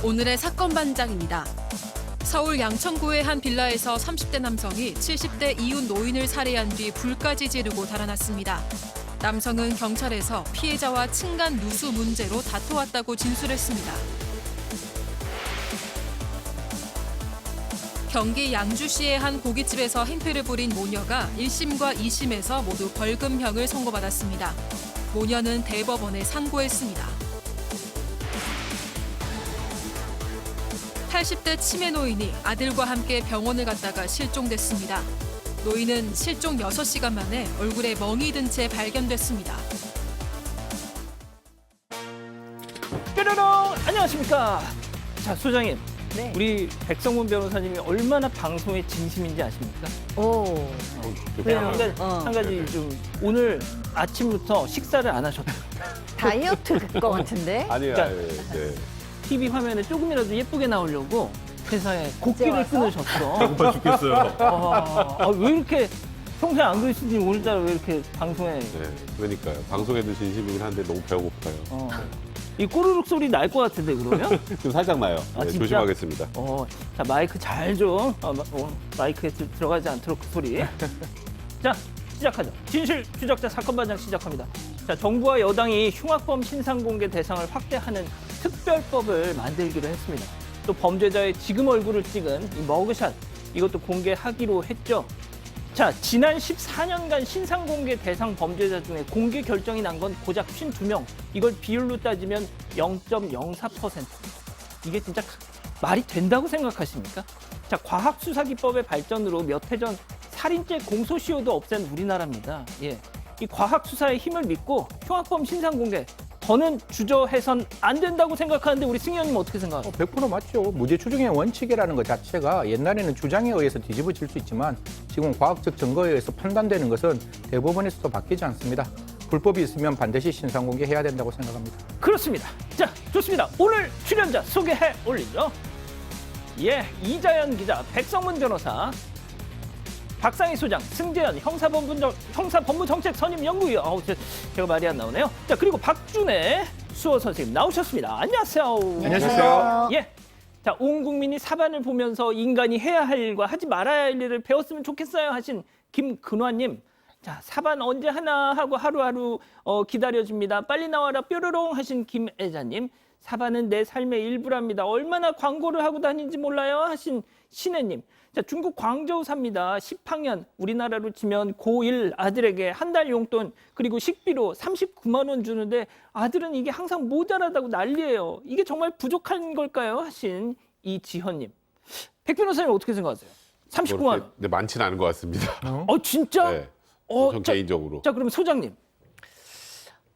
오늘의 사건 반장입니다. 서울 양천구의 한 빌라에서 30대 남성이 70대 이웃 노인을 살해한 뒤 불까지 지르고 달아났습니다. 남성은 경찰에서 피해자와 층간 누수 문제로 다퉈왔다고 진술했습니다. 경기 양주시의 한 고깃집에서 행패를 부린 모녀가 1심과 2심에서 모두 벌금형을 선고받았습니다. 모녀는 대법원에 상고했습니다. 80대 치매 노인이 아들과 함께 병원을 갔다가 실종됐습니다. 노인은 실종 6시간 만에 얼굴에 멍이 든 채 발견됐습니다. 뾰로롱! 안녕하십니까? 자, 소장님. 네. 우리 백성문 변호사님이 얼마나 방송에 진심인지 아십니까? 오. 왜요? 한 가지 좀 오늘 아침부터 식사를 안 하셨다. 다이어트일 것 같은데? 아니요, 자, 네. TV 화면에 조금이라도 예쁘게 나오려고 세상에 곡기를 와서? 끊으셨어. 배고파 죽겠어요. 왜 이렇게 평소에 안 그러시지 오늘따라 왜 이렇게 방송에 네, 그러니까요. 방송에도 진심이긴 한데 너무 배고파요. 이 꼬르륵 소리 날 것 같은데 그러면? 좀 살짝 나요. 아, 네, 진짜? 조심하겠습니다. 자, 마이크 잘 좀. 마이크에 들어가지 않도록 그 소리. 자, 시작하죠. 진실 추적자 사건 반장 시작합니다. 자, 정부와 여당이 흉악범 신상 공개 대상을 확대하는 특별법을 만들기로 했습니다. 또 범죄자의 지금 얼굴을 찍은 이 머그샷 이것도 공개하기로 했죠. 자, 지난 14년간 신상 공개 대상 범죄자 중에 공개 결정이 난 건 고작 52명. 이걸 비율로 따지면 0.04%. 이게 진짜 말이 된다고 생각하십니까? 자, 과학수사기법의 발전으로 몇 해 전 살인죄 공소시효도 없앤 우리나라입니다. 예, 이 과학수사의 힘을 믿고 흉악범 신상 공개 더는 주저해선 안 된다고 생각하는데 우리 승희 의원님 어떻게 생각하세요? 100% 맞죠. 무죄 추정의 원칙이라는 것 자체가 옛날에는 주장에 의해서 뒤집어질 수 있지만 지금 과학적 증거에 의해서 판단되는 것은 대법원에서도 바뀌지 않습니다. 불법이 있으면 반드시 신상 공개해야 된다고 생각합니다. 그렇습니다. 자, 좋습니다. 오늘 출연자 소개해 올리죠. 예, 이자연 기자, 백성문 변호사, 박상희 소장, 승재현 형사법무정책 선임연구위원. 제가 말이 안 나오네요. 자, 그리고 박준혜 수어 선생님 나오셨습니다. 안녕하세요. 안녕하세요. 예. 자, 온 국민이 사반을 보면서 인간이 해야 할 일과 하지 말아야 할 일을 배웠으면 좋겠어요 하신 김근화님. 자, 사반 언제 하나 하고 하루하루 기다려집니다. 빨리 나와라 뾰로롱 하신 김애자님. 사반은 내 삶의 일부랍니다. 얼마나 광고를 하고 다니는지 몰라요 하신 신혜님. 자, 중국 광저우 삽니다. 10학년 우리나라로 치면 고1 아들에게 한 달 용돈 그리고 식비로 39만 원 주는데 아들은 이게 항상 모자라다고 난리예요. 이게 정말 부족한 걸까요? 하신 이지현님. 백 변호사님 어떻게 생각하세요? 39만 원. 네, 많지는 않은 것 같습니다. 진짜? 네, 전 자, 개인적으로. 자, 그럼 소장님.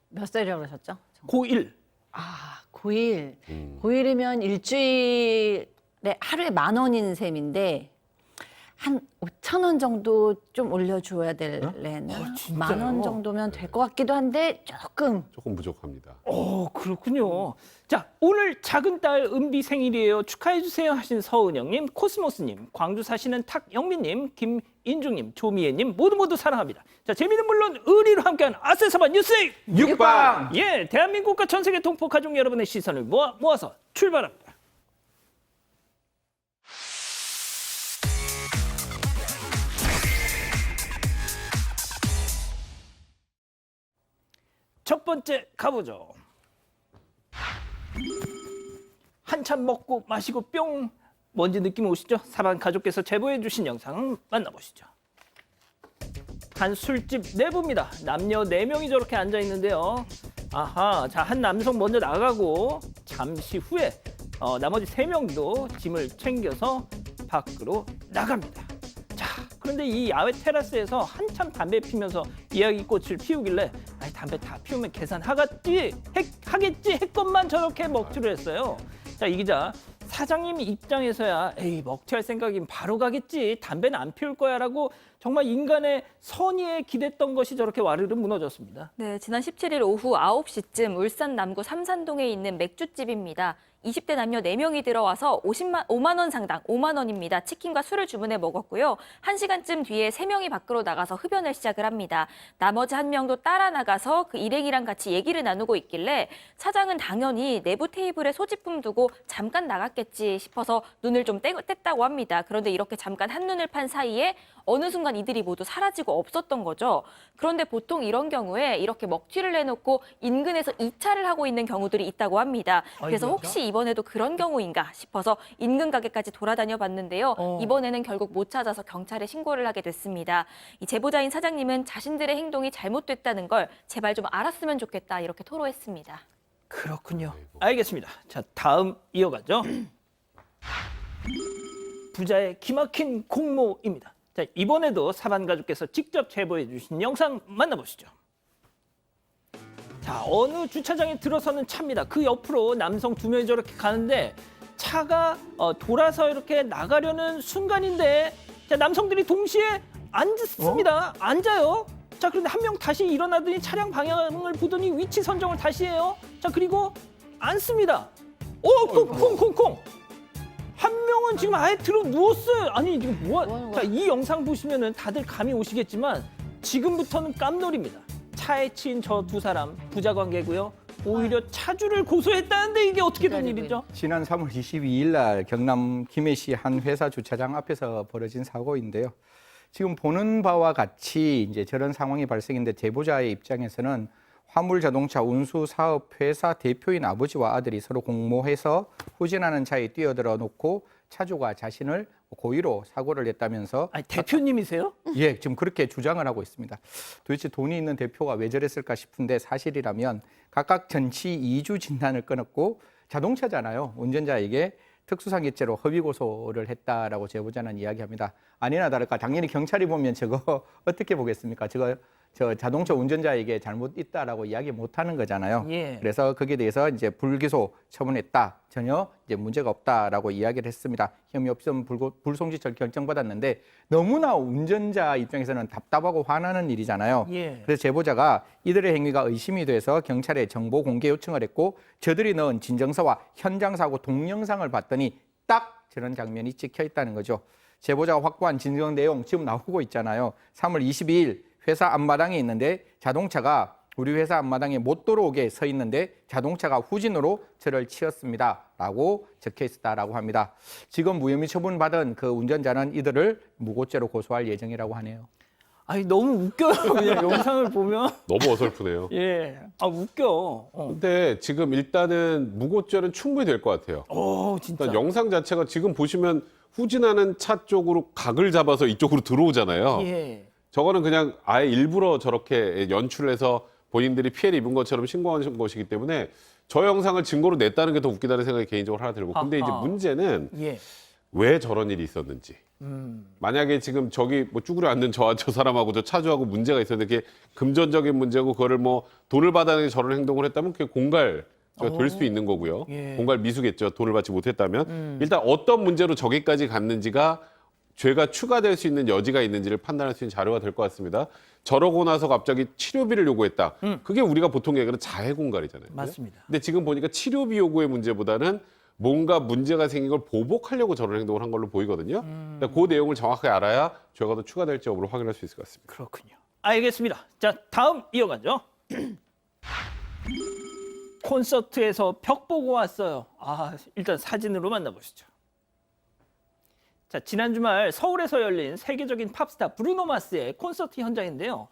몇 살이라고 그러셨죠? 고1. 아, 9일. 9일이면 일주일에 하루에 10,000원인 셈인데 한 5,000원 정도 좀 올려줘야 될래나? 진짜요? 10,000원 정도면 될 것 같기도 한데 조금 부족합니다. 그렇군요. 자, 오늘 작은 딸 은비 생일이에요. 축하해주세요 하신 서은영님, 코스모스님, 광주 사시는 탁영민님, 김인중님, 조미애님 모두 사랑합니다. 자, 재미는 물론 의리로 함께하는 아세사반 뉴스 육방! 예, 대한민국과 전 세계 동포 가족 여러분의 시선을 모아서 출발합니다. 첫 번째 가보죠. 한참 먹고 마시고 뿅! 뭔지 느낌 오시죠? 사반 가족께서 제보해 주신 영상 만나보시죠. 한 술집 내부입니다. 남녀 4명이 저렇게 앉아 있는데요. 아하, 자, 한 남성 먼저 나가고 잠시 후에 나머지 3명도 짐을 챙겨서 밖으로 나갑니다. 자, 그런데 이 야외 테라스에서 한참 담배 피면서 이야기꽃을 피우길래 아니, 담배 다 피우면 계산하겠지 했건만 저렇게 먹튀를 했어요. 자, 이 기자, 사장님 입장에서야 에이, 먹튀할 생각이면 바로 가겠지, 담배는 안 피울 거야 라고 정말 인간의 선의에 기댔던 것이 저렇게 와르르 무너졌습니다. 네, 지난 17일 오후 9시쯤 울산 남구 삼산동에 있는 맥주집입니다. 20대 남녀 4명이 들어와서 5만 원 상당, 5만 원입니다. 치킨과 술을 주문해 먹었고요. 1시간쯤 뒤에 3명이 밖으로 나가서 흡연을 시작을 합니다. 나머지 1명도 따라 나가서 그 일행이랑 같이 얘기를 나누고 있길래 차장은 당연히 내부 테이블에 소지품 두고 잠깐 나갔겠지 싶어서 눈을 좀 뗐다고 합니다. 그런데 이렇게 잠깐 한눈을 판 사이에 어느 순간 이들이 모두 사라지고 없었던 거죠. 그런데 보통 이런 경우에 이렇게 먹튀를 내놓고 인근에서 이차를 하고 있는 경우들이 있다고 합니다. 그래서 혹시 이번에도 그런 경우인가 싶어서 인근 가게까지 돌아다녀 봤는데요. 이번에는 결국 못 찾아서 경찰에 신고를 하게 됐습니다. 이 제보자인 사장님은 자신들의 행동이 잘못됐다는 걸 제발 좀 알았으면 좋겠다 이렇게 토로했습니다. 그렇군요. 알겠습니다. 자, 다음 이어가죠. 부자의 기막힌 공모입니다. 자, 이번에도 사반 가족께서 직접 제보해 주신 영상 만나보시죠. 자, 어느 주차장에 들어서는 차입니다. 그 옆으로 남성 2명이 저렇게 가는데 차가 돌아서 이렇게 나가려는 순간인데 자, 남성들이 동시에 앉습니다. 앉아요. 자, 그런데 한 명 다시 일어나더니 차량 방향을 보더니 위치 선정을 다시 해요. 자, 그리고 앉습니다. 콩콩콩콩. 한 명은 지금 아예 들어 누웠어요. 아니 지금 하는 자, 거야? 이 영상 보시면은 다들 감이 오시겠지만 지금부터는 깜놀입니다. 차에 치인 저 2사람 부자 관계고요. 오히려 차주를 고소했다는데 이게 어떻게 된 기다리고 일이죠? 지난 3월 22일 날 경남 김해시 한 회사 주차장 앞에서 벌어진 사고인데요. 지금 보는 바와 같이 이제 저런 상황이 발생했는데 제보자의 입장에서는 화물 자동차 운수 사업 회사 대표인 아버지와 아들이 서로 공모해서 후진하는 차에 뛰어들어 놓고 차주가 자신을 고의로 사고를 냈다면서 아니 대표님이세요? 예, 지금 그렇게 주장을 하고 있습니다. 도대체 돈이 있는 대표가 왜 저랬을까 싶은데 사실이라면 각각 전치 2주 진단을 끊었고 자동차잖아요. 운전자에게 특수상해죄로 허위 고소를 했다라고 제보자는 이야기합니다. 아니나 다를까 당연히 경찰이 보면 저거 어떻게 보겠습니까? 저 자동차 운전자에게 잘못 있다라고 이야기 못 하는 거잖아요. 예. 그래서 거기에 대해서 이제 불기소 처분했다. 전혀 이제 문제가 없다라고 이야기를 했습니다. 혐의 없음 불송지철 결정받았는데 너무나 운전자 입장에서는 답답하고 화나는 일이잖아요. 예. 그래서 제보자가 이들의 행위가 의심이 돼서 경찰에 정보 공개 요청을 했고 저들이 넣은 진정서와 현장 사고 동영상을 봤더니 딱 저런 장면이 찍혀 있다는 거죠. 제보자가 확보한 진정 내용 지금 나오고 있잖아요. 3월 22일 회사 앞마당에 있는데 자동차가 우리 회사 앞마당에 못 들어오게 서 있는데 자동차가 후진으로 저를 치었습니다. 라고 적혀 있었다라고 합니다. 지금 무혐의 처분받은 그 운전자는 이들을 무고죄로 고소할 예정이라고 하네요. 아니 너무 웃겨요. 그냥 영상을 보면. 너무 어설프네요. 예. 아 웃겨. 근데 지금 일단은 무고죄는 충분히 될 것 같아요. 진짜. 일단 영상 자체가 지금 보시면 후진하는 차 쪽으로 각을 잡아서 이쪽으로 들어오잖아요. 예. 저거는 그냥 아예 일부러 저렇게 연출을 해서 본인들이 피해를 입은 것처럼 신고하는 것이기 때문에 저 영상을 증거로 냈다는 게 더 웃기다는 생각이 개인적으로 하나 들고. 근데 이제 아하. 문제는 예. 왜 저런 일이 있었는지. 만약에 지금 저기 뭐 쭈그려 앉는 저 사람하고 저 차주하고 문제가 있었는데 그게 금전적인 문제고 그거를 뭐 돈을 받아내는 저런 행동을 했다면 그게 공갈 될 수 있는 거고요. 예. 공갈 미수겠죠. 돈을 받지 못했다면. 일단 어떤 문제로 저기까지 갔는지가 죄가 추가될 수 있는 여지가 있는지를 판단할 수 있는 자료가 될 것 같습니다. 저러고 나서 갑자기 치료비를 요구했다. 그게 우리가 보통 얘기하는 자해 공갈이잖아요. 맞습니다. 근데 지금 보니까 치료비 요구의 문제보다는 뭔가 문제가 생긴 걸 보복하려고 저런 행동을 한 걸로 보이거든요. 그러니까 그 내용을 정확하게 알아야 죄가 더 추가될지 여부를 확인할 수 있을 것 같습니다. 그렇군요. 알겠습니다. 자, 다음 이어가죠. 콘서트에서 벽 보고 왔어요. 일단 사진으로 만나보시죠. 자, 지난 주말 서울에서 열린 세계적인 팝스타 브루노 마스의 콘서트 현장인데요.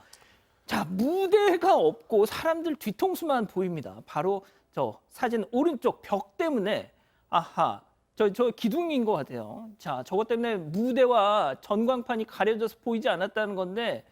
자, 무대가 없고 사람들 뒤통수만 보입니다. 바로 저 사진 오른쪽 벽 때문에 저 기둥인 것 같아요. 자, 저것 때문에 무대와 전광판이 가려져서 보이지 않았다는 건데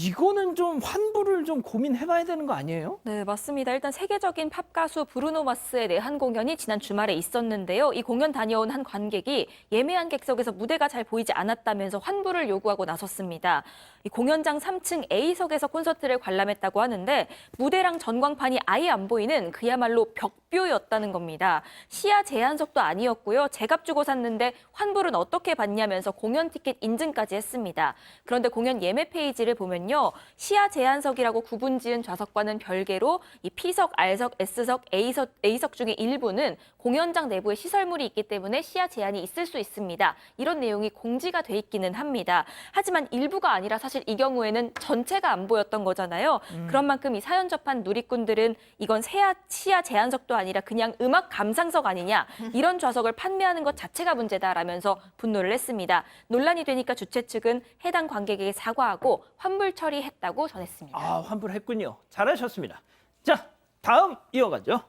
이거는 좀 환불을 좀 고민해봐야 되는 거 아니에요? 네, 맞습니다. 일단 세계적인 팝 가수 브루노 마스의 내한 공연이 지난 주말에 있었는데요. 이 공연 다녀온 한 관객이 예매한 객석에서 무대가 잘 보이지 않았다면서 환불을 요구하고 나섰습니다. 이 공연장 3층 A석에서 콘서트를 관람했다고 하는데 무대랑 전광판이 아예 안 보이는 그야말로 벽 덕뷰였다는 겁니다. 시야 제한석도 아니었고요. 제값 주고 샀는데 환불은 어떻게 받냐면서 공연 티켓 인증까지 했습니다. 그런데 공연 예매 페이지를 보면요. 시야 제한석이라고 구분지은 좌석과는 별개로 이 P석, R석, S석, A석 중에 일부는 공연장 내부에 시설물이 있기 때문에 시야 제한이 있을 수 있습니다. 이런 내용이 공지가 돼 있기는 합니다. 하지만 일부가 아니라 사실 이 경우에는 전체가 안 보였던 거잖아요. 그런 만큼 이 사연 접한 누리꾼들은 이건 시야 제한석도 아니라 그냥 음악 감상석 아니냐, 이런 좌석을 판매하는 것 자체가 문제다라면서 분노를 했습니다. 논란이 되니까 주최 측은 해당 관객에게 사과하고 환불 처리했다고 전했습니다. 아, 환불했군요. 잘하셨습니다. 자, 다음 이어가죠.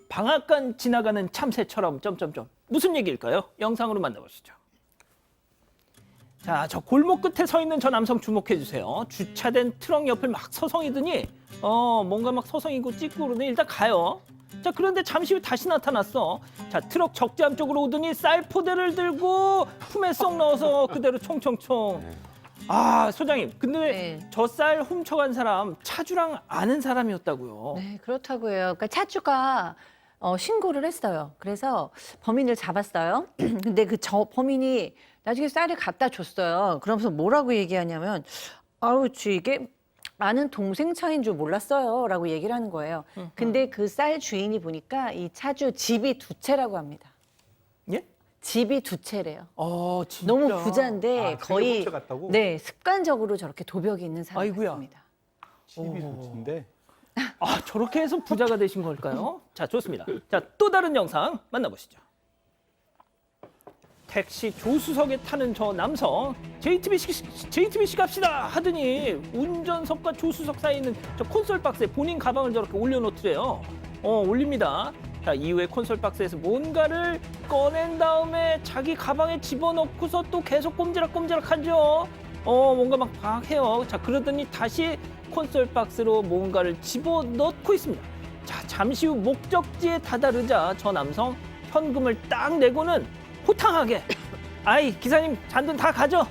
방앗간 지나가는 참새처럼 점점점. 무슨 얘기일까요? 영상으로 만나보시죠. 자, 저 골목 끝에 서 있는 저 남성 주목해 주세요. 주차된 트럭 옆을 막 서성이더니 뭔가 막 서성이고 찍고 그러더니 일단 가요. 자, 그런데 잠시 후 다시 나타났어. 자, 트럭 적재함 쪽으로 오더니 쌀포대를 들고 품에 쏙 넣어서 그대로 총총총. 아, 소장님, 근데 네. 저 쌀 훔쳐간 사람 차주랑 아는 사람이었다고요. 네, 그렇다고 해요. 그러니까 차주가 신고를 했어요. 그래서 범인을 잡았어요. 근데 그 범인이 나중에 쌀을 갖다 줬어요. 그러면서 뭐라고 얘기하냐면, 아우, 이게 아는 동생 차인 줄 몰랐어요. 라고 얘기를 하는 거예요. 근데 그 쌀 주인이 보니까 이 차주 집이 두 채라고 합니다. 예? 집이 두 채래요. 진짜. 너무 부자인데 아, 거의 훔쳐 갔다고? 네, 습관적으로 저렇게 도벽이 있는 아이고야. 사람이었습니다. 집이 좋은데. 아, 저렇게 해서 부자가 되신 걸까요? 자, 좋습니다. 자, 또 다른 영상 만나보시죠. 택시 조수석에 타는 저 남성, JTBC 갑시다 하더니 운전석과 조수석 사이에 있는 저 콘솔 박스에 본인 가방을 저렇게 올려놓더래요. 올립니다. 자, 이후에 콘솔 박스에서 뭔가를 꺼낸 다음에 자기 가방에 집어넣고서 또 계속 꼼지락꼼지락 하죠. 뭔가 막 해요. 자, 그러더니 다시 콘솔 박스로 뭔가를 집어넣고 있습니다. 자, 잠시 후 목적지에 다다르자 저 남성 현금을 딱 내고는 호탕하게, 아이, 기사님 잔돈 다 가져.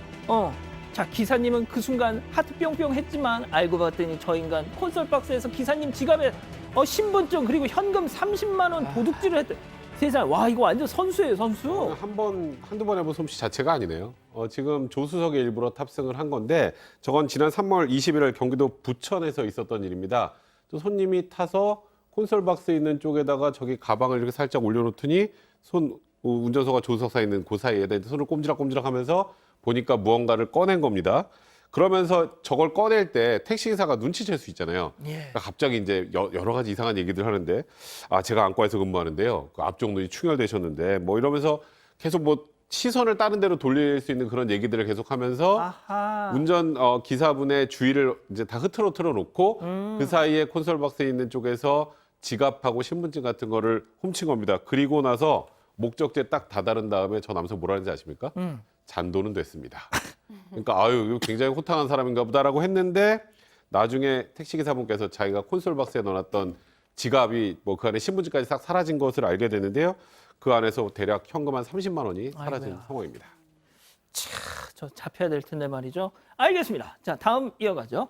자, 기사님은 그 순간 하트 뿅뿅 했지만 알고 봤더니 저 인간 콘솔 박스에서 기사님 지갑에 신분증 그리고 현금 30만 원 도둑질을 했대. 세상에, 와, 이거 완전 선수예요, 선수. 한두 번 해본 솜씨 자체가 아니네요. 지금 조수석에 일부러 탑승을 한 건데 저건 지난 3월 21일 경기도 부천에서 있었던 일입니다. 또 손님이 타서 콘솔 박스에 있는 쪽에다가 저기 가방을 이렇게 살짝 올려놓더니 운전석과 조수석 사이에 있는 그 사이에 손을 꼼지락꼼지락 하면서 보니까 무언가를 꺼낸 겁니다. 그러면서 저걸 꺼낼 때 택시기사가 눈치챌 수 있잖아요. 예. 그러니까 갑자기 이제 여러 가지 이상한 얘기들 하는데, 제가 안과에서 근무하는데요. 그 앞쪽 눈이 충혈되셨는데 뭐 이러면서 계속 뭐 시선을 다른 데로 돌릴 수 있는 그런 얘기들을 계속하면서 아하. 운전 기사분의 주의를 이제 다 흐트러 놓고 그 사이에 콘솔 박스에 있는 쪽에서 지갑하고 신분증 같은 거를 훔친 겁니다. 그리고 나서 목적지에 딱 다다른 다음에 저 남성 뭐라 하는지 아십니까? 잔돈은 됐습니다. 그러니까 이거 굉장히 호탕한 사람인가 보다라고 했는데 나중에 택시기사분께서 자기가 콘솔 박스에 넣어놨던 지갑이 뭐 그 안에 신분증까지 싹 사라진 것을 알게 되는데요. 그 안에서 대략 현금 한 30만 원이 사라진 아이고야. 상황입니다. 저 잡혀야 될 텐데 말이죠. 알겠습니다. 자, 다음 이어가죠.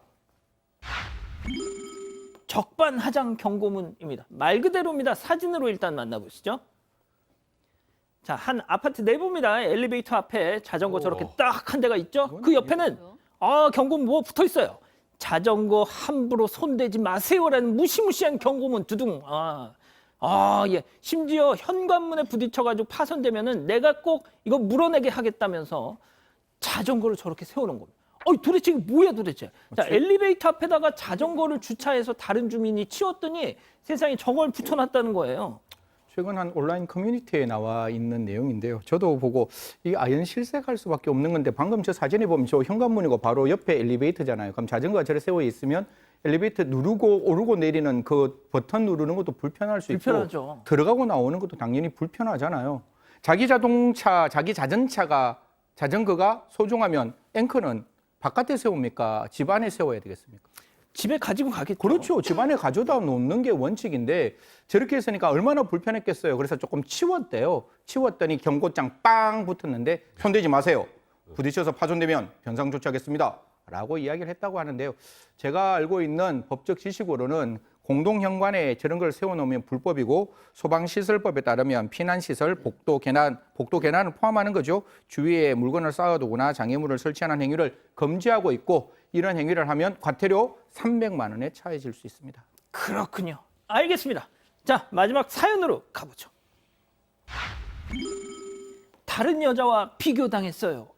적반하장 경고문입니다. 말 그대로입니다. 사진으로 일단 만나보시죠. 자, 한 아파트 내부입니다. 엘리베이터 앞에 자전거 저렇게 딱 한 대가 있죠. 그 옆에는 경고문 뭐 붙어 있어요. 자전거 함부로 손대지 마세요라는 무시무시한 경고문 두둥. 예. 심지어 현관문에 부딪혀가지고 파손되면은 내가 꼭 이거 물어내게 하겠다면서 자전거를 저렇게 세우는 겁니다. 도대체 이게 뭐야 도대체. 자, 엘리베이터 앞에다가 자전거를 주차해서 다른 주민이 치웠더니 세상에 저걸 붙여놨다는 거예요. 최근 한 온라인 커뮤니티에 나와 있는 내용인데요. 저도 보고 이게 연실색할 수밖에 없는 건데 방금 저 사진에 보면 저 현관문이고 바로 옆에 엘리베이터잖아요. 그럼 자전거가 저렇게 세워 있으면 엘리베이터 누르고 오르고 내리는 그 버튼 누르는 것도 불편할 수 불편하죠. 있고 들어가고 나오는 것도 당연히 불편하잖아요. 자기 자동차, 자기 자전거가 소중하면 앵커는 바깥에 세웁니까? 집 안에 세워야 되겠습니까? 집에 가지고 가겠죠. 그렇죠. 집안에 가져다 놓는 게 원칙인데 저렇게 했으니까 얼마나 불편했겠어요. 그래서 조금 치웠대요. 치웠더니 경고장 빵 붙었는데 손대지 마세요. 부딪혀서 파손되면 변상 조치하겠습니다. 라고 이야기를 했다고 하는데요. 제가 알고 있는 법적 지식으로는 공동현관에 저런 걸 세워놓으면 불법이고 소방시설법에 따르면 피난시설, 복도 계단을 포함하는 거죠. 주위에 물건을 쌓아두거나 장애물을 설치하는 행위를 금지하고 있고 이런 행위를 하면 과태료 300만 원에 처해질 수 있습니다. 그렇군요. 알겠습니다. 자, 마지막 사연으로 가보죠. 다른 여자와 비교당했어요.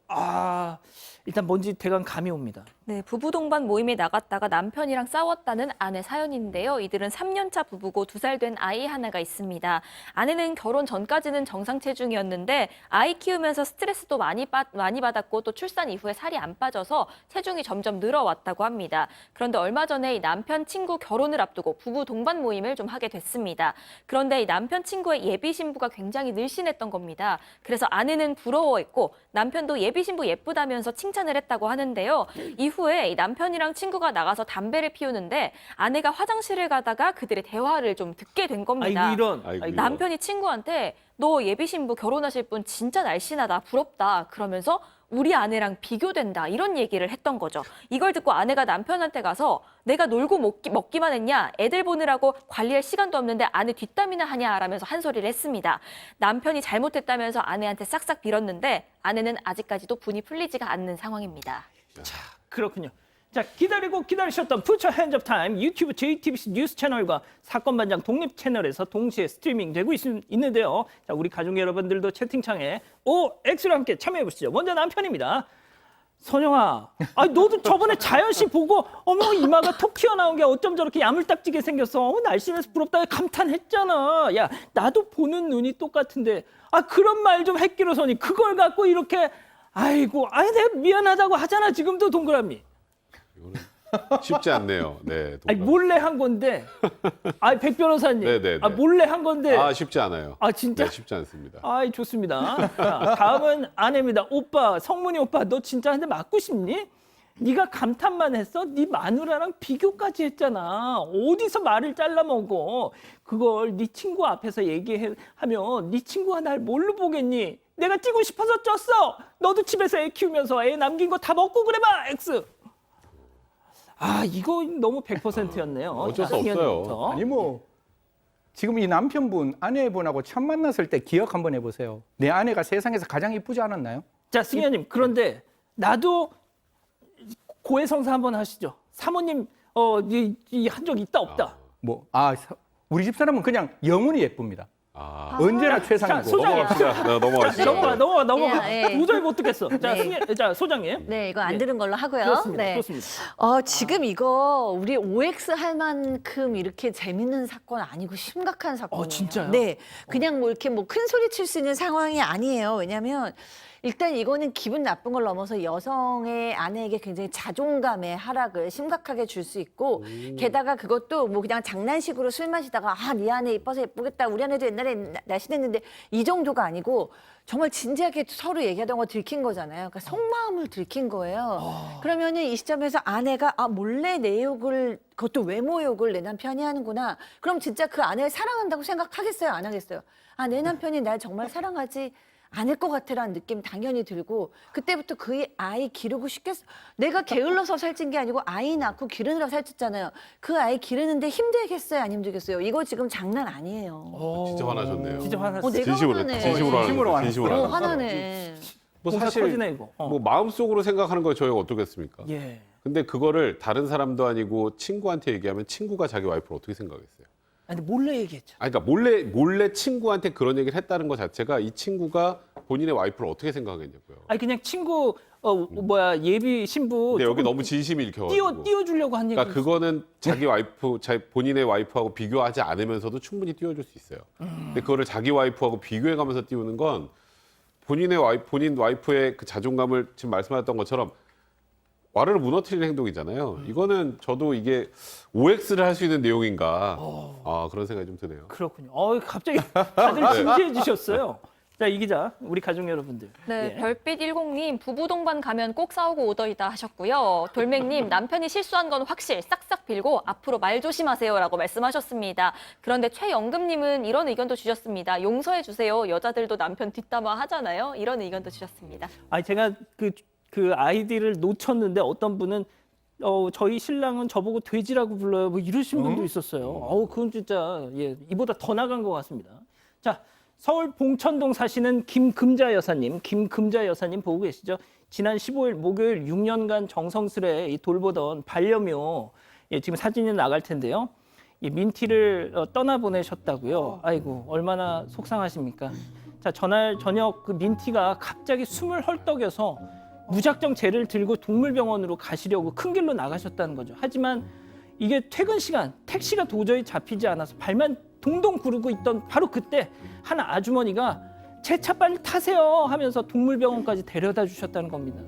일단 뭔지 대강 감이 옵니다. 네, 부부 동반 모임에 나갔다가 남편이랑 싸웠다는 아내 사연인데요. 이들은 3년차 부부고 2살 된 아이 하나가 있습니다. 아내는 결혼 전까지는 정상 체중이었는데 아이 키우면서 스트레스도 많이 받았고 또 출산 이후에 살이 안 빠져서 체중이 점점 늘어왔다고 합니다. 그런데 얼마 전에 이 남편 친구 결혼을 앞두고 부부 동반 모임을 좀 하게 됐습니다. 그런데 이 남편 친구의 예비 신부가 굉장히 늘씬했던 겁니다. 그래서 아내는 부러워했고 남편도 예비 신부 예쁘다면서 칭찬을 했다고 하는데요. 이후에 남편이랑 친구가 나가서 담배를 피우는데 아내가 화장실을 가다가 그들의 대화를 좀 듣게 된 겁니다. 이런. 남편이 친구한테 너 예비 신부 결혼하실 분 진짜 날씬하다, 부럽다 그러면서 우리 아내랑 비교된다 이런 얘기를 했던 거죠. 이걸 듣고 아내가 남편한테 가서 내가 놀고 먹기만 했냐, 애들 보느라고 관리할 시간도 없는데 아내 뒷담이나 하냐라면서 한 소리를 했습니다. 남편이 잘못했다면서 아내한테 싹싹 빌었는데 아내는 아직까지도 분이 풀리지가 않는 상황입니다. 그렇군요. 자, 기다리고 기다리셨던 퓨처 핸즈업 타임 유튜브 JTBC 뉴스 채널과 사건반장 독립 채널에서 동시에 스트리밍되고 있는데요. 자, 우리 가족 여러분들도 채팅창에 OX로 함께 참여해 보시죠. 먼저 남편입니다. 선영아, 너도 저번에 자연 씨 보고 어머 이마가 톡 튀어나온 게 어쩜 저렇게 야물딱지게 생겼어. 날씬해서 부럽다 감탄했잖아. 야, 나도 보는 눈이 똑같은데 그런 말 좀 했기로 서니 그걸 갖고 이렇게 내가 미안하다고 하잖아. 지금도 동그라미. 이거는 쉽지 않네요. 네. 몰래 한 건데. 백 변호사님. 네네네. 몰래 한 건데. 쉽지 않아요. 진짜? 네, 쉽지 않습니다. 좋습니다. 자, 다음은 아내입니다. 오빠, 성문이 오빠, 너 진짜 한 대 맞고 싶니? 네가 감탄만 했어? 네 마누라랑 비교까지 했잖아. 어디서 말을 잘라 먹어? 그걸 네 친구 앞에서 얘기하면 네 친구가 날 뭘로 보겠니? 내가 찌고 싶어서 쪘어. 너도 집에서 애 키우면서 애 남긴 거 다 먹고 그래봐. X. 이거 너무 100%였네요. 어쩔 수 없어요. 아니 지금 이 남편분 아내분하고 처음 만났을 때 기억 한번 해보세요. 내 아내가 세상에서 가장 이쁘지 않았나요? 자, 승현님, 그런데 나도 고해성사 한번 하시죠. 사모님 한 적 있다 없다. 우리 집사람은 그냥 영원히 예쁩니다. 언제나 최상이고. 소장님. 넘어가시죠. 넘어가. 예. 도저히 못 듣겠어. 자, 네. 자, 소장님. 네, 이거 안 들은 걸로 하고요. 그렇습니다. 네. 그렇습니다. 지금 이거 우리 OX 할 만큼 이렇게 재밌는 사건 아니고 심각한 사건이에요. 진짜요? 네, 그냥 이렇게 큰 소리 칠 수 있는 상황이 아니에요. 왜냐하면 일단 이거는 기분 나쁜 걸 넘어서 여성의 아내에게 굉장히 자존감의 하락을 심각하게 줄 수 있고 게다가 그것도 그냥 장난식으로 술 마시다가 네 아내 이뻐서 예쁘겠다. 우리 아내도 옛날에 날씬했는데 이 정도가 아니고 정말 진지하게 서로 얘기하던 거 들킨 거잖아요. 그러니까 속마음을 들킨 거예요. 그러면은 이 시점에서 아내가 몰래 내 욕을 그것도 외모 욕을 내 남편이 하는구나. 그럼 진짜 그 아내를 사랑한다고 생각하겠어요? 안 하겠어요? 내 남편이 날 정말 사랑하지 않을 것 같아라는 느낌 당연히 들고 그때부터 그 아이 기르고 싶겠어. 내가 게을러서 살찐 게 아니고 아이 낳고 기르느라 살쪘잖아요. 그 아이 기르는데 힘들겠어요? 안 힘들겠어요? 이거 지금 장난 아니에요. 진짜 화나셨네요. 진짜 화났어요. 내가 화나네. 진심으로 화났어요. 화나네. 사실 터지네, 이거. 마음속으로 생각하는 걸 저희가 어떻겠습니까? 예. 근데 그거를 다른 사람도 아니고 친구한테 얘기하면 친구가 자기 와이프를 어떻게 생각했어요? 근데 몰래 얘기했죠. 그러니까 몰래 친구한테 그런 얘기를 했다는 것 자체가 이 친구가 본인의 와이프를 어떻게 생각하겠냐고요. 그냥 친구 예비 신부 근데 여기 조금 너무 진심이 읽혀가지고. 띄워주려고 한 얘기. 그러니까 그거는 자기 와이프, 본인의 와이프하고 비교하지 않으면서도 충분히 띄워줄 수 있어요. 근데 그거를 자기 와이프하고 비교해가면서 띄우는 건 본인 와이프의 그 자존감을 지금 말씀하셨던 것처럼 와르르 무너뜨리는 행동이잖아요. 이거는 저도 이게 OX를 할 수 있는 내용인가 그런 생각이 좀 드네요. 그렇군요. 갑자기 다들 진지해지셨어요. 자, 이 기자, 우리 가족 여러분들. 네, 예. 별빛 10님 부부 동반 가면 꼭 싸우고 오더이다 하셨고요. 돌맹님 남편이 실수한 건 확실 싹싹 빌고 앞으로 말 조심하세요라고 말씀하셨습니다. 그런데 최영금님은 이런 의견도 주셨습니다. 용서해 주세요. 여자들도 남편 뒷담화 하잖아요. 이런 의견도 주셨습니다. 제가 그 아이디를 놓쳤는데 어떤 분은 저희 신랑은 저보고 돼지라고 불러요. 뭐 이러신 분도 있었어요. 그건 진짜 이보다 더 나간 것 같습니다. 자, 서울 봉천동 사시는 김금자 여사님 보고 계시죠? 지난 15일 목요일 6년간 정성스레 돌보던 반려묘 지금 사진이 나갈 텐데요. 이 민티를 떠나보내셨다고요. 아이고 얼마나 속상하십니까? 자, 전날 저녁 그 민티가 갑자기 숨을 헐떡여서 무작정 쟤를 들고 동물병원으로 가시려고 큰 길로 나가셨다는 거죠. 하지만 이게 퇴근 시간 택시가 도저히 잡히지 않아서 발만 동동 구르고 있던 바로 그때 한 아주머니가 제 차 빨리 타세요 하면서 동물병원까지 데려다 주셨다는 겁니다.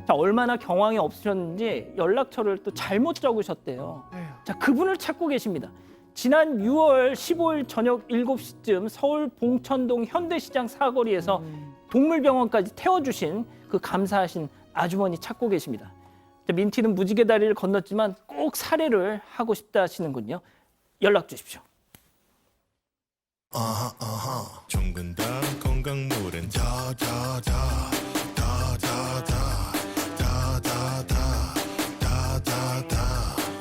자, 얼마나 경황이 없으셨는지 연락처를 또 잘못 적으셨대요. 자, 그분을 찾고 계십니다. 지난 6월 15일 저녁 7시쯤 서울 봉천동 현대시장 사거리에서 동물병원까지 태워주신 그 감사하신 아주머니 찾고 계십니다. 자, 민티는 무지개 다리를 건넜지만 꼭 살해를 하고 싶다 하시는군요. 연락 주십시오. 종근당 건강물은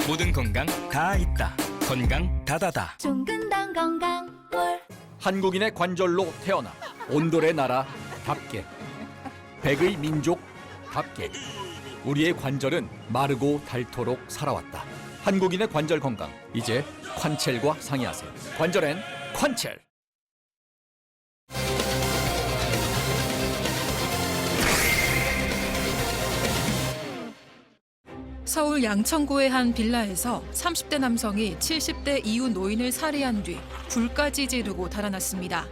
모든 건강 다 있다. 건강 다다다. 종근당 건강물. 한국인의 관절로 태어나 온돌의 나라답게 백의 민족답게 우리의 관절은 마르고 닳도록 살아왔다. 한국인의 관절 건강 이제 콴첼과 상의하세요. 관절엔 콴첼. 서울 양천구의 한 빌라에서 30대 남성이 70대 이웃 노인을 살해한 뒤 불까지 지르고 달아났습니다.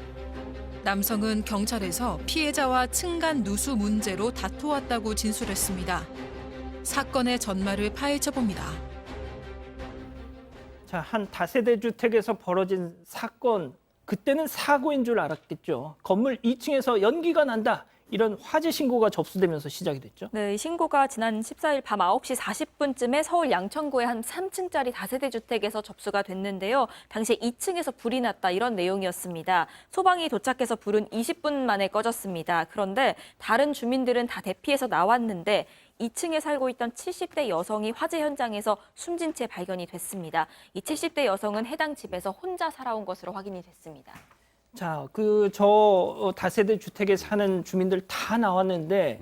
남성은 경찰에서 피해자와 층간 누수 문제로 다투었다고 진술했습니다. 사건의 전말을 파헤쳐 봅니다. 자, 한 다세대 주택에서 벌어진 사건, 그때는 사고인 줄 알았겠죠. 건물 2층에서 연기가 난다. 이런 화재 신고가 접수되면서 시작이 됐죠. 네, 이 신고가 지난 14일 밤 9시 40분쯤에 서울 양천구의 한 3층짜리 다세대 주택에서 접수가 됐는데요. 당시에 2층에서 불이 났다 이런 내용이었습니다. 소방이 도착해서 불은 20분 만에 꺼졌습니다. 그런데 다른 주민들은 다 대피해서 나왔는데 2층에 살고 있던 70대 여성이 화재 현장에서 숨진 채 발견이 됐습니다. 이 70대 여성은 해당 집에서 혼자 살아온 것으로 확인이 됐습니다. 자, 다세대 주택에 사는 주민들 다 나왔는데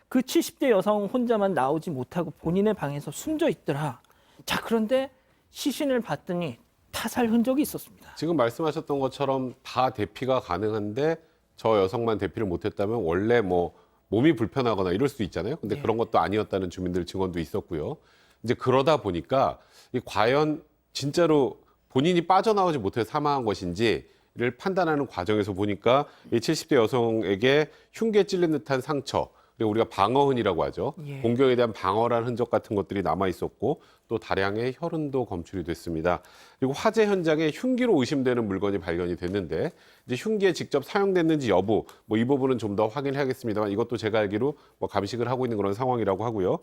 그 70대 여성 혼자만 나오지 못하고 본인의 방에서 숨져 있더라. 자, 그런데 시신을 봤더니 타살 흔적이 있었습니다. 지금 말씀하셨던 것처럼 다 대피가 가능한데 저 여성만 대피를 못했다면 원래 뭐 몸이 불편하거나 이럴 수도 있잖아요. 근데 그런 것도 아니었다는 주민들 증언도 있었고요. 이제 그러다 보니까 과연 진짜로 본인이 빠져나오지 못해서 사망한 것인지를 판단하는 과정에서 보니까 이 70대 여성에게 흉기에 찔린 듯한 상처, 그리고 우리가 방어흔이라고 하죠. 공격에 대한 방어란 흔적 같은 것들이 남아 있었고 또 다량의 혈흔도 검출이 됐습니다. 그리고 화재 현장에 흉기로 의심되는 물건이 발견이 됐는데 이제 흉기에 직접 사용됐는지 여부 뭐 이 부분은 좀 더 확인해야겠습니다만 이것도 제가 알기로 뭐 감식을 하고 있는 그런 상황이라고 하고요.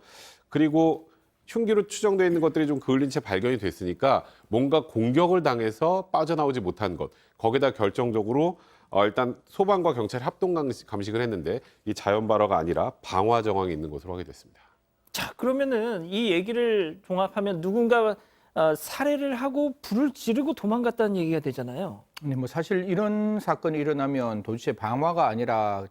그리고 흉기로 추정되어 있는 것들이 좀 그을린 채 발견이 됐으니까 뭔가 공격을 당해서 빠져나오지 못한 것, 거기다 결정적으로 일단 소방과 경찰이 합동 감식을 했는데 이 자연 발화가 아니라 방화 정황이 있는 것으로 확인됐습니다. 자, 그러면은 이 얘기를 종합하면 누군가 살해를 하고 불을 지르고 도망갔다는 얘기가 되잖아요. 근데 뭐 사실 이런 사건이 일어나면 도대체 방화가 아니라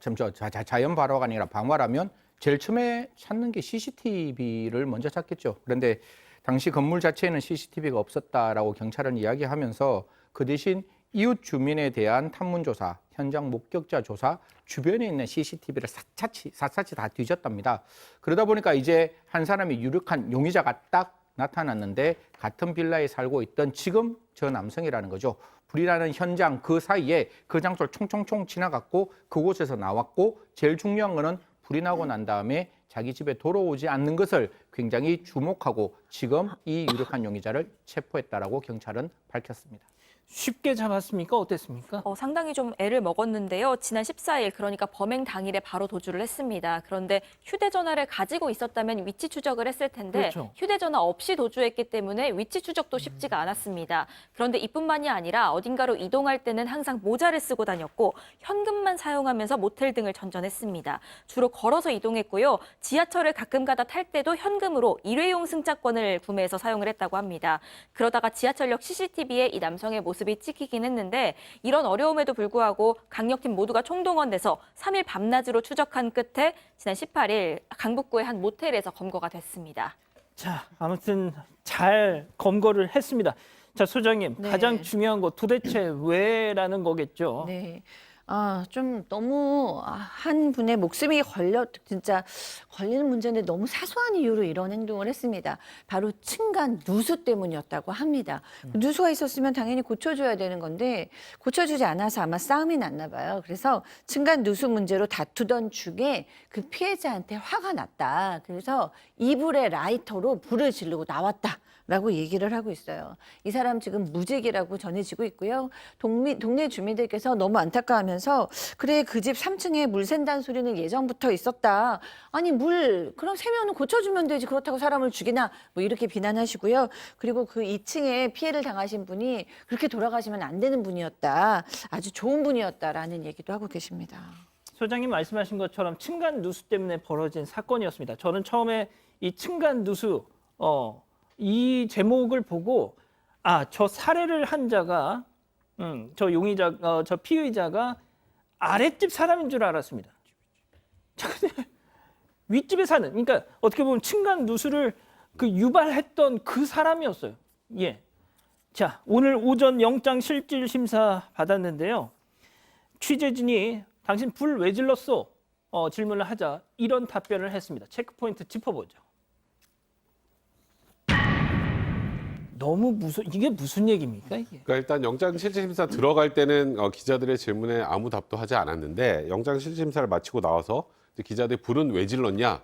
자연 발화가 아니라 방화라면 제일 처음에 찾는 게 CCTV를 먼저 찾겠죠. 그런데 당시 건물 자체에는 CCTV가 없었다라고 경찰은 이야기하면서 그 대신 이웃 주민에 대한 탐문조사, 현장 목격자 조사, 주변에 있는 CCTV를 샅샅이 다 뒤졌답니다. 그러다 보니까 이제 한 사람이 유력한 용의자가 딱 나타났는데 같은 빌라에 살고 있던 지금 저 남성이라는 거죠. 불이 나는 현장 그 사이에 그 장소를 총총총 지나갔고 그곳에서 나왔고 제일 중요한 거는 불이 나고 난 다음에 자기 집에 돌아오지 않는 것을 굉장히 주목하고 지금 이 유력한 용의자를 체포했다라고 경찰은 밝혔습니다. 쉽게 잡았습니까? 어땠습니까? 상당히 좀 애를 먹었는데요. 지난 14일, 그러니까 범행 당일에 바로 도주를 했습니다. 그런데 휴대전화를 가지고 있었다면 위치 추적을 했을 텐데 그렇죠. 휴대전화 없이 도주했기 때문에 위치 추적도 쉽지가 않았습니다. 그런데 이뿐만이 아니라 어딘가로 이동할 때는 항상 모자를 쓰고 다녔고 현금만 사용하면서 모텔 등을 전전했습니다. 주로 걸어서 이동했고요. 지하철을 가끔가다 탈 때도 현금으로 일회용 승차권을 구매해서 사용을 했다고 합니다. 그러다가 지하철역 CCTV에 이 남성의 모습이 찍히긴 했는데 이런 어려움에도 불구하고 강력팀 모두가 총동원돼서 3일 밤낮으로 추적한 끝에 지난 18일 강북구의 한 모텔에서 검거가 됐습니다. 자, 아무튼 잘 검거를 했습니다. 자, 소장님, 네. 가장 중요한 거 도대체 왜라는 거겠죠. 네. 좀 너무 한 분의 목숨이 진짜 걸리는 문제인데 너무 사소한 이유로 이런 행동을 했습니다. 바로 층간 누수 때문이었다고 합니다. 누수가 있었으면 당연히 고쳐줘야 되는 건데 고쳐주지 않아서 아마 싸움이 났나 봐요. 그래서 층간 누수 문제로 다투던 중에 그 피해자한테 화가 났다. 그래서 이불에 라이터로 불을 지르고 나왔다. 라고 얘기를 하고 있어요. 이 사람 지금 무직이라고 전해지고 있고요. 동네 주민들께서 너무 안타까워하면서 그래 그 집 3층에 물 샌다는 소리는 예전부터 있었다. 아니 그럼 새면은 고쳐주면 되지 그렇다고 사람을 죽이나 뭐 이렇게 비난하시고요. 그리고 그 2층에 피해를 당하신 분이 그렇게 돌아가시면 안 되는 분이었다. 아주 좋은 분이었다라는 얘기도 하고 계십니다. 소장님 말씀하신 것처럼 층간 누수 때문에 벌어진 사건이었습니다. 저는 처음에 이 층간 누수 이 제목을 보고 저 살해를 한 자가 저 피의자가 아랫집 사람인 줄 알았습니다. 자, 근데 윗집에 사는 그러니까 어떻게 보면 층간 누수를 유발했던 그 사람이었어요. 예. 자, 오늘 오전 영장 실질 심사 받았는데요. 취재진이 당신 불 왜 질렀어? 질문을 하자 이런 답변을 했습니다. 체크포인트 짚어보죠. 너무 이게 무슨 얘기입니까 이게? 그러니까 일단 영장 실질심사 들어갈 때는 기자들의 질문에 아무 답도 하지 않았는데 영장 실질심사를 마치고 나와서 기자들이 불은 왜 질렀냐?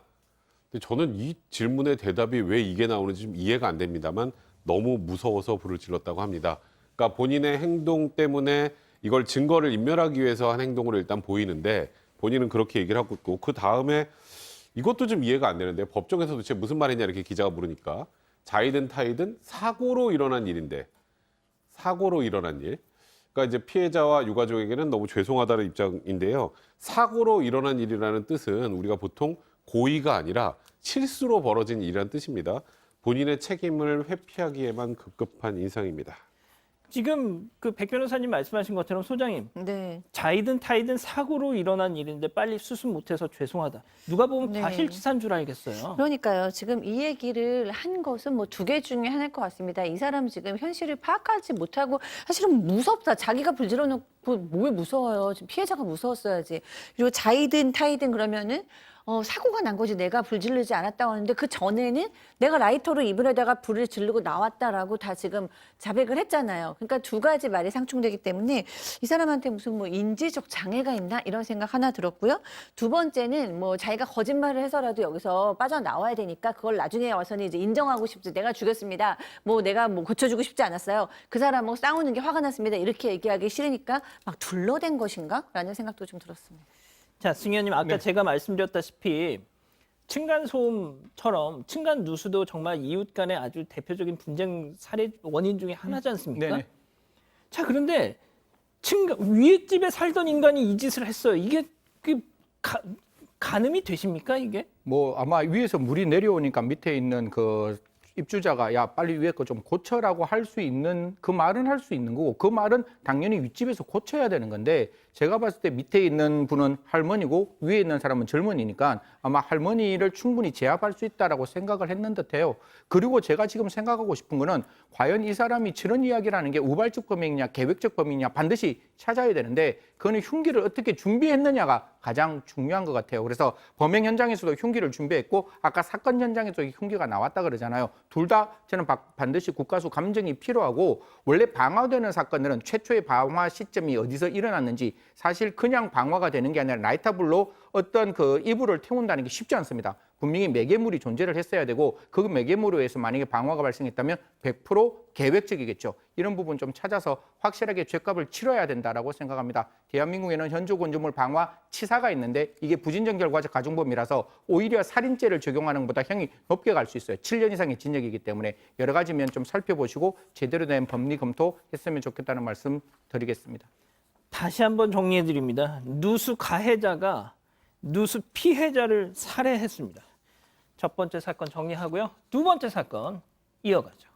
근데 저는 이 질문의 대답이 왜 이게 나오는지 좀 이해가 안 됩니다만 너무 무서워서 불을 질렀다고 합니다. 그러니까 본인의 행동 때문에 이걸 증거를 인멸하기 위해서 한 행동으로 일단 보이는데 본인은 그렇게 얘기를 하고 있고 그 다음에 이것도 좀 이해가 안 되는데 법정에서 도대체 무슨 말이냐 이렇게 기자가 물으니까 자이든 타이든 사고로 일어난 일인데 사고로 일어난 일. 그러니까 이제 피해자와 유가족에게는 너무 죄송하다는 입장인데요. 사고로 일어난 일이라는 뜻은 우리가 보통 고의가 아니라 실수로 벌어진 일이라는 뜻입니다. 본인의 책임을 회피하기에만 급급한 인상입니다. 지금 백 변호사님 말씀하신 것처럼 소장님 네. 자이든 타이든 사고로 일어난 일인데 빨리 수습 못해서 죄송하다. 누가 보면 네. 과실치사인 줄 알겠어요. 그러니까요. 지금 이 얘기를 한 것은 뭐 2개 중에 하나일 것 같습니다. 이 사람 지금 현실을 파악하지 못하고 사실은 무섭다. 자기가 불질러 놓고 뭘 무서워요. 지금 피해자가 무서웠어야지. 그리고 자이든 타이든 그러면은 사고가 난 거지 내가 불 지르지 않았다고 하는데 그 전에는 내가 라이터로 이불에다가 불을 지르고 나왔다라고 다 지금 자백을 했잖아요. 그러니까 2가지 말이 상충되기 때문에 이 사람한테 무슨 뭐 인지적 장애가 있나 이런 생각 하나 들었고요. 2번째는 뭐 자기가 거짓말을 해서라도 여기서 빠져나와야 되니까 그걸 나중에 와서는 이제 인정하고 싶지. 내가 죽였습니다. 뭐 내가 뭐 고쳐주고 싶지 않았어요. 그 사람하고 싸우는 게 화가 났습니다. 이렇게 얘기하기 싫으니까 막 둘러댄 것인가? 라는 생각도 좀 들었습니다. 자, 승현님 아까 제가 말씀드렸다시피 층간소음처럼 층간 누수도 정말 이웃 간의 아주 대표적인 분쟁 사례 원인 중에 하나지 않습니까? 네네. 자, 그런데 위에 집에 살던 인간이 이 짓을 했어요. 이게 가늠이 되십니까 이게? 뭐 아마 위에서 물이 내려오니까 밑에 있는 그 입주자가 야 빨리 위에 거 좀 고쳐라고 할 수 있는 그 말은 할 수 있는 거고 그 말은 당연히 윗집에서 고쳐야 되는 건데 제가 봤을 때 밑에 있는 분은 할머니고 위에 있는 사람은 젊은이니까 아마 할머니를 충분히 제압할 수 있다라고 생각을 했는 듯해요. 그리고 제가 지금 생각하고 싶은 거는 과연 이 사람이 저런 이야기라는 게 우발적 범행이냐 계획적 범행이냐 반드시 찾아야 되는데 그거는 흉기를 어떻게 준비했느냐가 가장 중요한 것 같아요. 그래서 범행 현장에서도 흉기를 준비했고 아까 사건 현장에서 흉기가 나왔다 그러잖아요. 둘 다 저는 반드시 국가수 감정이 필요하고 원래 방화되는 사건들은 최초의 방화 시점이 어디서 일어났는지 사실 그냥 방화가 되는 게 아니라 라이터불로 어떤 그 이불을 태운다는 게 쉽지 않습니다. 분명히 매개물이 존재를 했어야 되고 그 매개물에 의해서 만약에 방화가 발생했다면 100% 계획적이겠죠. 이런 부분 좀 찾아서 확실하게 죗값을 치러야 된다라고 생각합니다. 대한민국에는 현조 건조물 방화 치사가 있는데 이게 부진정 결과적 가중범이라서 오히려 살인죄를 적용하는 것보다 형이 높게 갈 수 있어요. 7년 이상의 징역이기 때문에 여러 가지 면 좀 살펴보시고 제대로 된 법리 검토했으면 좋겠다는 말씀 드리겠습니다. 다시 한번 정리해 드립니다. 누수 가해자가 누수 피해자를 살해했습니다. 첫 번째 사건 정리하고요. 두 번째 사건 이어가죠.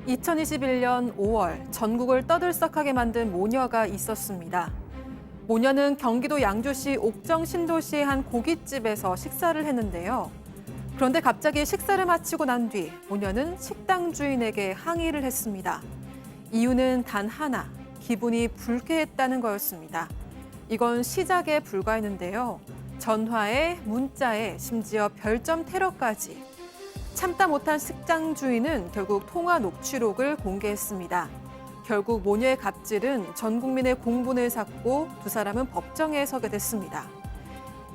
(2021년 5월) 전국을 떠들썩하게 만든 모녀가 있었습니다. 모녀는 경기도 양주시 옥정 신도시의 한 고깃집에서 식사를 했는데요. 그런데 갑자기 식사를 마치고 난 뒤 모녀는 식당 주인에게 항의를 했습니다. 이유는 단 하나, 기분이 불쾌했다는 거였습니다. 이건 시작에 불과했는데요. 전화에, 문자에, 심지어 별점 테러까지. 참다 못한 식당 주인은 결국 통화 녹취록을 공개했습니다. 결국 모녀의 갑질은 전 국민의 공분을 샀고 두 사람은 법정에 서게 됐습니다.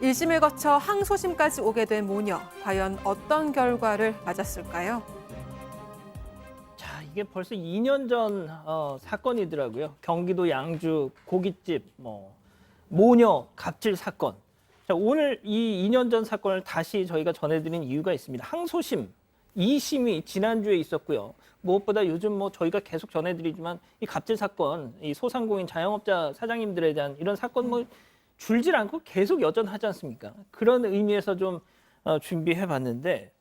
1심을 거쳐 항소심까지 오게 된 모녀, 과연 어떤 결과를 맞았을까요? 자, 이게 벌써 2년 전 사건이더라고요. 경기도 양주 고깃집 모녀 갑질 사건. 자, 오늘 이 2년 전 사건을 다시 저희가 전해드린 이유가 있습니다. 항소심 2심이 지난주에 있었고요. 무엇보다 요즘 저희가 계속 전해드리지만 이 갑질 사건, 이 소상공인 자영업자 사장님들에 대한 이런 사건 줄질 않고 계속 여전하지 않습니까? 그런 의미에서 좀 준비해봤는데,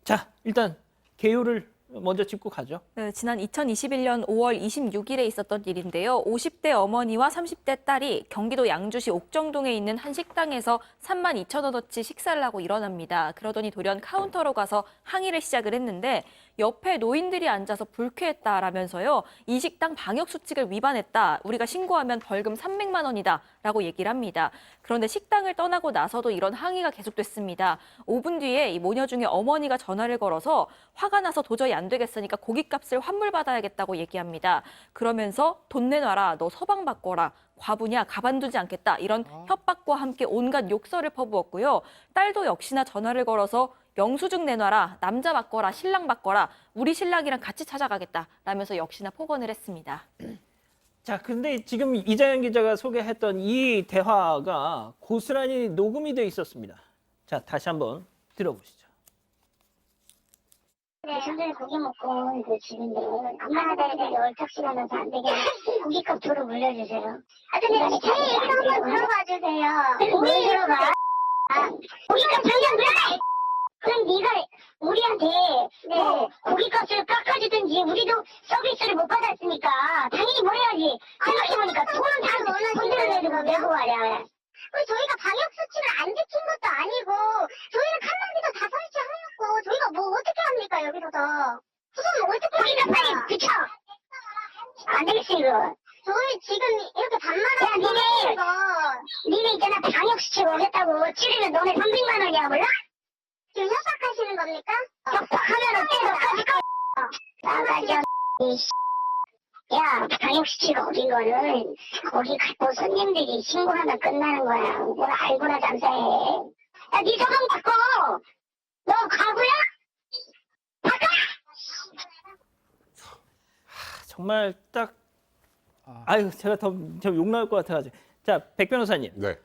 자, 일단 개요를 먼저 짚고 가죠. 네, 지난 2021년 5월 26일에 있었던 일인데요. 50대 어머니와 30대 딸이 경기도 양주시 옥정동에 있는 한 식당에서 32,000원어치 식사를 하고 일어납니다. 그러더니 돌연 카운터로 가서 항의를 시작을 했는데 옆에 노인들이 앉아서 불쾌했다라면서요. 이 식당 방역수칙을 위반했다. 우리가 신고하면 벌금 300만 원이다. 라고 얘기를 합니다. 그런데 식당을 떠나고 나서도 이런 항의가 계속됐습니다. 5분 뒤에 이 모녀 중에 어머니가 전화를 걸어서 화가 나서 도저히 안 되겠으니까 고깃값을 환불받아야겠다고 얘기합니다. 그러면서 돈 내놔라, 너 서방 바꿔라, 과부냐, 가만두지 않겠다 이런 협박과 함께 온갖 욕설을 퍼부었고요. 딸도 역시나 전화를 걸어서 영수증 내놔라, 남자 바꿔라, 신랑 바꿔라, 우리 신랑이랑 같이 찾아가겠다 라면서 역시나 폭언을 했습니다. 자, 근데 지금 이자연 기자가 소개했던 이 대화가 고스란히 녹음이 돼 있었습니다. 자, 다시 한번 들어보시죠. 네, 전에 고기 먹고 그 집인데 엄마가 애들이 얼떡시가면서 안 되게 고기값 도로 물려주세요. 아 근데 제 얘기도 한번 들어봐 주세요. 왜 들어봐? 고기값 당장 물어라. 그럼 네가 우리한테 뭐 고기값을 깎아주든지 우리도 서비스를 못 받았으니까 당연히 뭘 해야지. 생각해보니까 돈은 다 손들어내고 내고 말이야. 저희가 방역수칙을 안 지킨 것도 아니고 저희는 칸막이도 다 설치하였고 저희가 뭐 어떻게 합니까 여기서도 무슨 어떻게 합니까 빨리 그쵸? 안 되겠어 이거 저희 지금 이렇게 반말하는 니네 있잖아 방역수칙 어겼다고 치르면 너네 300만 원이야 몰라? 지금 협박하시는 겁니까? 협박하면은 때려가지고 나가죠 야, 방역수칙 어긴 거는 거기 갔고 손님들이 신고하면 끝나는 거야. 뭘 알고나 잠사해. 야, 네 서방 바꿔. 너 가구야? 바꿔! 정말 딱 아유, 제가 더 욕 나올 것 같아가지고. 자, 백 변호사님. 네.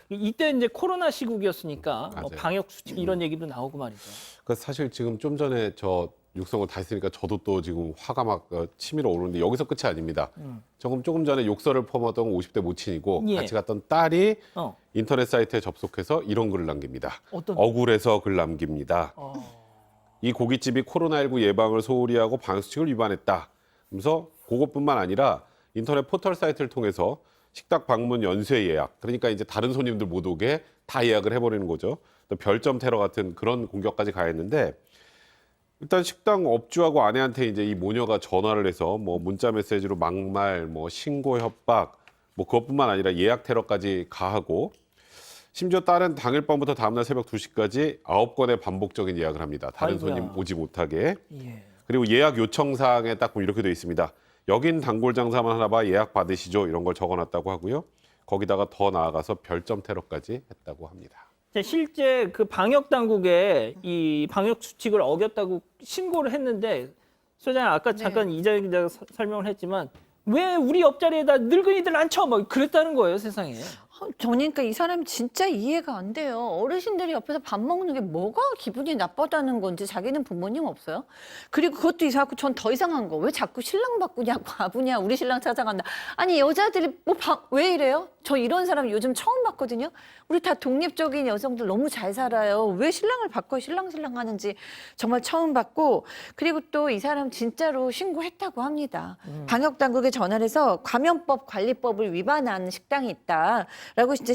이때 이제 코로나 시국이었으니까 맞아요. 방역 수칙 이런 얘기도 나오고 말이죠. 그 사실 지금 좀 전에 저 육성을 다 했으니까 저도 또 지금 화가 막 치밀어 오르는데 여기서 끝이 아닙니다. 조금 전에 욕설을 퍼먹었던 50대 모친이고 예. 같이 갔던 딸이 어. 인터넷 사이트에 접속해서 이런 글을 남깁니다. 어떤 억울해서 글 남깁니다. 이 고깃집이 코로나19 예방을 소홀히 하고 방역수칙을 위반했다. 그래서 그것뿐만 아니라 인터넷 포털 사이트를 통해서 식당 방문 연쇄 예약, 그러니까 이제 다른 손님들 못 오게 다 예약을 해버리는 거죠. 또 별점 테러 같은 그런 공격까지 가했는데 일단 식당 업주하고 아내한테 이제 이 모녀가 전화를 해서 뭐 문자 메시지로 막말, 뭐 신고 협박, 뭐 그것뿐만 아니라 예약 테러까지 가하고 심지어 딸은 당일 밤부터 다음날 새벽 2시까지 9건의 반복적인 예약을 합니다. 다른 아이고야. 손님 오지 못하게. 예. 그리고 예약 요청사항에 딱 보면 이렇게 돼 있습니다. 여긴 단골 장사만 하나 봐 예약 받으시죠. 이런 걸 적어놨다고 하고요. 거기다가 더 나아가서 별점 테러까지 했다고 합니다. 실제 그 방역 당국에 이 방역 수칙을 어겼다고 신고를 했는데 소장님 아까 잠깐 이자연 기자가 설명을 했지만 왜 우리 옆자리에다 늙은이들 앉혀 막 그랬다는 거예요 세상에. 저는 그러니까 이 사람 진짜 이해가 안 돼요. 어르신들이 옆에서 밥 먹는 게 뭐가 기분이 나쁘다는 건지 자기는 부모님 없어요? 그리고 그것도 이상하고 전 더 이상한 거 왜 자꾸 신랑 바꾸냐 바보냐 우리 신랑 찾아간다. 아니 여자들이 왜 이래요? 저 이런 사람 요즘 처음 봤거든요. 우리 다 독립적인 여성들 너무 잘 살아요. 왜 신랑을 바꿔 신랑 하는지 정말 처음 봤고 그리고 또 이 사람 진짜로 신고했다고 합니다. 방역당국에 전화를 해서 감염법 관리법을 위반한 식당이 있다. 라고 진짜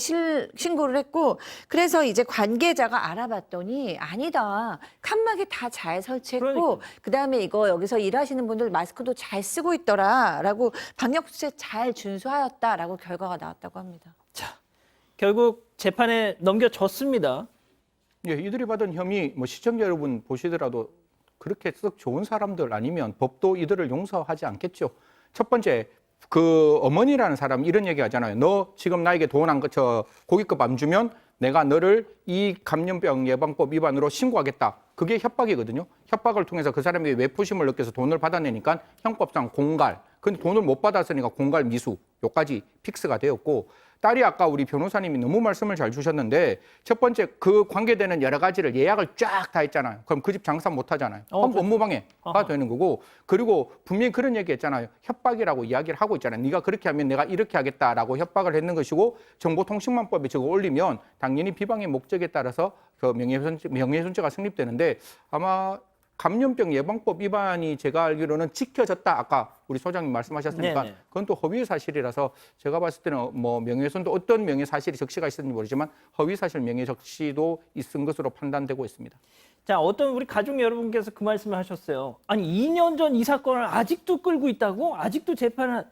신고를 했고 그래서 이제 관계자가 알아봤더니 아니다. 칸막이 다 잘 설치했고 그다음에 이거 여기서 일하시는 분들 마스크도 잘 쓰고 있더라라고 방역수칙 잘 준수하였다라고 결과가 나왔다고 합니다. 자, 결국 재판에 넘겨졌습니다. 예, 이들이 받은 혐의 뭐 시청자 여러분 보시더라도 그렇게 썩 좋은 사람들 아니면 법도 이들을 용서하지 않겠죠. 첫 번째 그 어머니라는 사람 이런 얘기 하잖아요. 너 지금 나에게 돈 안 저 고깃값 안 주면 내가 너를 이 감염병 예방법 위반으로 신고하겠다. 그게 협박이거든요. 협박을 통해서 그 사람이 외부심을 느껴서 돈을 받아내니까 형법상 공갈. 근데 돈을 못 받았으니까 공갈 미수. 요까지 픽스가 되었고 딸이 아까 우리 변호사님이 너무 말씀을 잘 주셨는데 첫 번째 그 관계되는 여러 가지를 예약을 쫙 다 했잖아요. 그럼 그 집 장사 못 하잖아요. 그럼 업무방해가 되는 거고 그리고 분명히 그런 얘기 했잖아요. 협박이라고 이야기를 하고 있잖아요. 네가 그렇게 하면 내가 이렇게 하겠다라고 협박을 했는 것이고 정보통신망법에 저거 올리면 당연히 비방의 목적에 따라서 그 명예훼손죄가 성립되는데 아마 감염병 예방법 위반이 제가 알기로는 지켜졌다. 아까 우리 소장님 말씀하셨으니까 네네. 그건 또 허위 사실이라서 제가 봤을 때는 뭐 명예훼손도 어떤 명예사실이 적시가 있었는지 모르지만 허위사실 명예적시도 있은 것으로 판단되고 있습니다. 자, 어떤 우리 가족 여러분께서 그 말씀을 하셨어요. 아니 2년 전 이 사건을 아직도 끌고 있다고? 아직도 재판을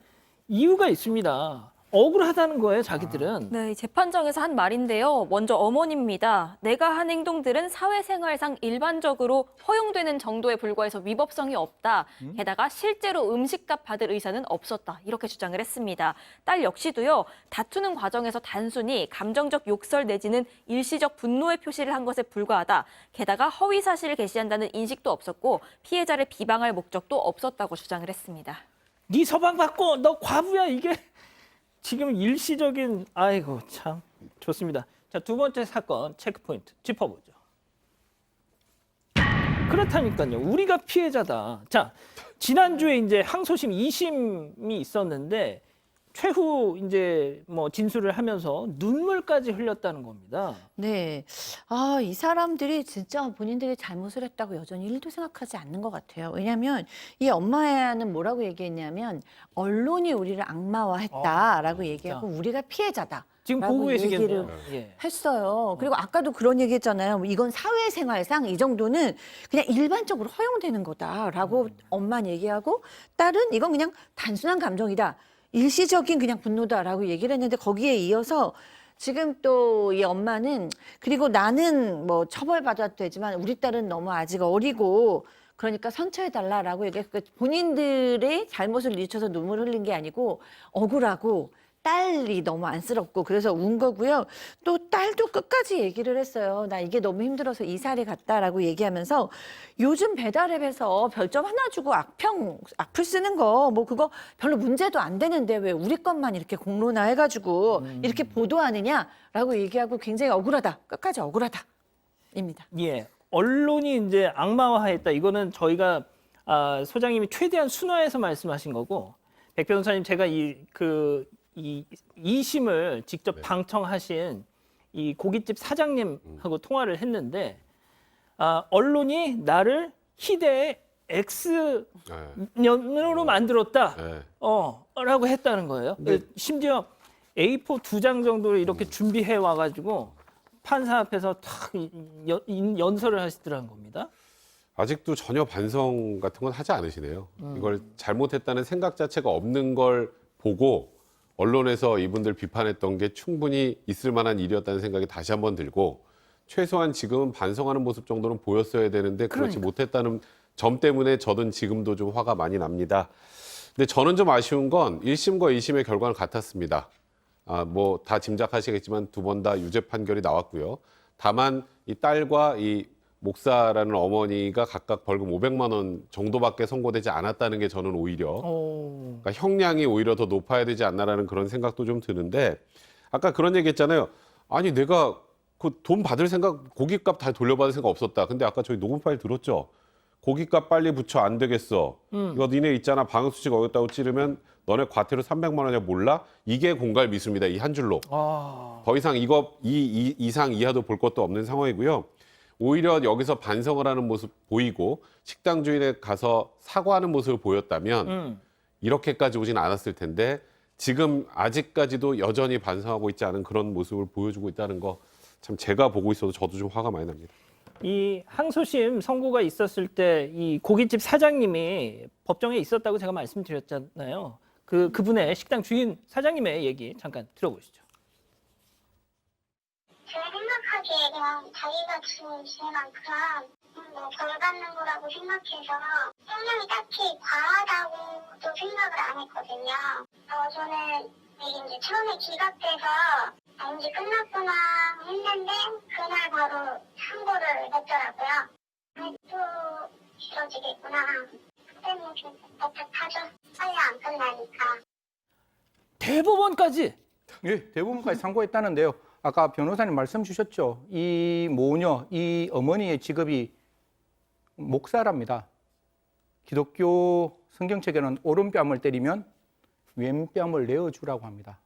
이유가 있습니다. 억울하다는 거예요, 자기들은. 네, 재판정에서 한 말인데요. 먼저 어머니입니다. 내가 한 행동들은 사회생활상 일반적으로 허용되는 정도에 불과해서 위법성이 없다. 게다가 실제로 음식값 받을 의사는 없었다. 이렇게 주장을 했습니다. 딸 역시도요. 다투는 과정에서 단순히 감정적 욕설 내지는 일시적 분노의 표시를 한 것에 불과하다. 게다가 허위 사실을 게시한다는 인식도 없었고 피해자를 비방할 목적도 없었다고 주장을 했습니다. 네 서방 받고 너 과부야 이게. 지금 일시적인 아이고 참 좋습니다. 자, 두 번째 사건 체크포인트 짚어보죠. 그렇다니까요. 우리가 피해자다. 자, 지난주에 이제 항소심 2심이 있었는데 최후 이제 뭐 진술을 하면서 눈물까지 흘렸다는 겁니다. 네. 아, 이 사람들이 진짜 본인들이 잘못을 했다고 여전히 1도 생각하지 않는 것 같아요. 왜냐하면 이 엄마는 뭐라고 얘기했냐면 언론이 우리를 악마화했다라고 얘기하고 우리가 피해자다. 지금 보고 계시겠네요. 예. 했어요. 그리고 아까도 그런 얘기 했잖아요. 이건 사회생활상 이 정도는 그냥 일반적으로 허용되는 거다라고 엄마는 얘기하고 딸은 이건 그냥 단순한 감정이다. 일시적인 그냥 분노다라고 얘기를 했는데 거기에 이어서 지금 또 이 엄마는 그리고 나는 뭐 처벌받아도 되지만 우리 딸은 너무 아직 어리고 그러니까 선처해달라라고 얘기했고 본인들의 잘못을 뉘쳐서 눈물 흘린 게 아니고 억울하고 딸이 너무 안쓰럽고 그래서 운 거고요. 또 딸도 끝까지 얘기를 했어요. 나 이게 너무 힘들어서 이사를 갔다라고 얘기하면서 요즘 배달앱에서 별점 하나 주고 악플 쓰는 거 뭐 그거 별로 문제도 안 되는데 왜 우리 것만 이렇게 공론화 해가지고 이렇게 보도하느냐라고 얘기하고 굉장히 억울하다. 끝까지 억울하다입니다. 예. 언론이 이제 악마화했다. 이거는 저희가 소장님이 최대한 순화해서 말씀하신 거고 백 변호사님 제가 이 2심을 직접 방청하신 이 고깃집 사장님하고 통화를 했는데 언론이 나를 희대의 X년으로 만들었다. 네. 라고 했다는 거예요. 심지어 A4 2장 정도를 이렇게 준비해 와가지고 판사 앞에서 탁 연설을 하시더라는 겁니다. 아직도 전혀 반성 같은 건 하지 않으시네요. 이걸 잘못했다는 생각 자체가 없는 걸 보고 언론에서 이분들 비판했던 게 충분히 있을 만한 일이었다는 생각이 다시 한번 들고 최소한 지금은 반성하는 모습 정도는 보였어야 되는데 그렇지 못했다는 점 때문에 저는 지금도 좀 화가 많이 납니다. 근데 저는 좀 아쉬운 건 1심과 2심의 결과는 같았습니다. 뭐 다 짐작하시겠지만 두 번 다 유죄 판결이 나왔고요. 다만 이 딸과 이 목사라는 어머니가 각각 벌금 500만 원 정도밖에 선고되지 않았다는 게 저는 오히려 그러니까 형량이 오히려 더 높아야 되지 않나라는 그런 생각도 좀 드는데 아까 그런 얘기 했잖아요. 아니 내가 그 돈 받을 생각, 고깃값 다 돌려받을 생각 없었다. 근데 아까 저희 녹음 파일 들었죠? 고깃값 빨리 붙여 안 되겠어. 이거 니네 있잖아. 방수칙 어겼다고 찌르면 너네 과태료 300만 원이야 몰라? 이게 공갈 미수입니다. 이 한 줄로. 더 이상 이 이상 이하도 볼 것도 없는 상황이고요. 오히려 여기서 반성을 하는 모습 보이고 식당 주인에 가서 사과하는 모습을 보였다면 이렇게까지 오진 않았을 텐데 지금 아직까지도 여전히 반성하고 있지 않은 그런 모습을 보여주고 있다는 거 참 제가 보고 있어도 저도 좀 화가 많이 납니다. 이 항소심 선고가 있었을 때 이 고깃집 사장님이 법정에 있었다고 제가 말씀드렸잖아요. 그분의 식당 주인 사장님의 얘기 잠깐 들어보시죠. 제가 생각하기에 그냥 자기가 준 죄만큼 벌 받는 거라고 생각해서 형량이 딱히 과하다고도 생각을 안 했거든요. 저는 이게 이제 처음에 기각돼서 이제 끝났구나 했는데 그날 바로 선고를 했더라고요. 또 길어지겠구나. 그때는 좀 답답하죠. 빨리 안 끝나니까. 대법원까지. 예, 대부분까지 상고했다는데요. 아까 변호사님 말씀 주셨죠. 이 모녀, 이 어머니의 직업이 목사랍니다. 기독교 성경책에는 오른뺨을 때리면 왼뺨을 내어주라고 합니다.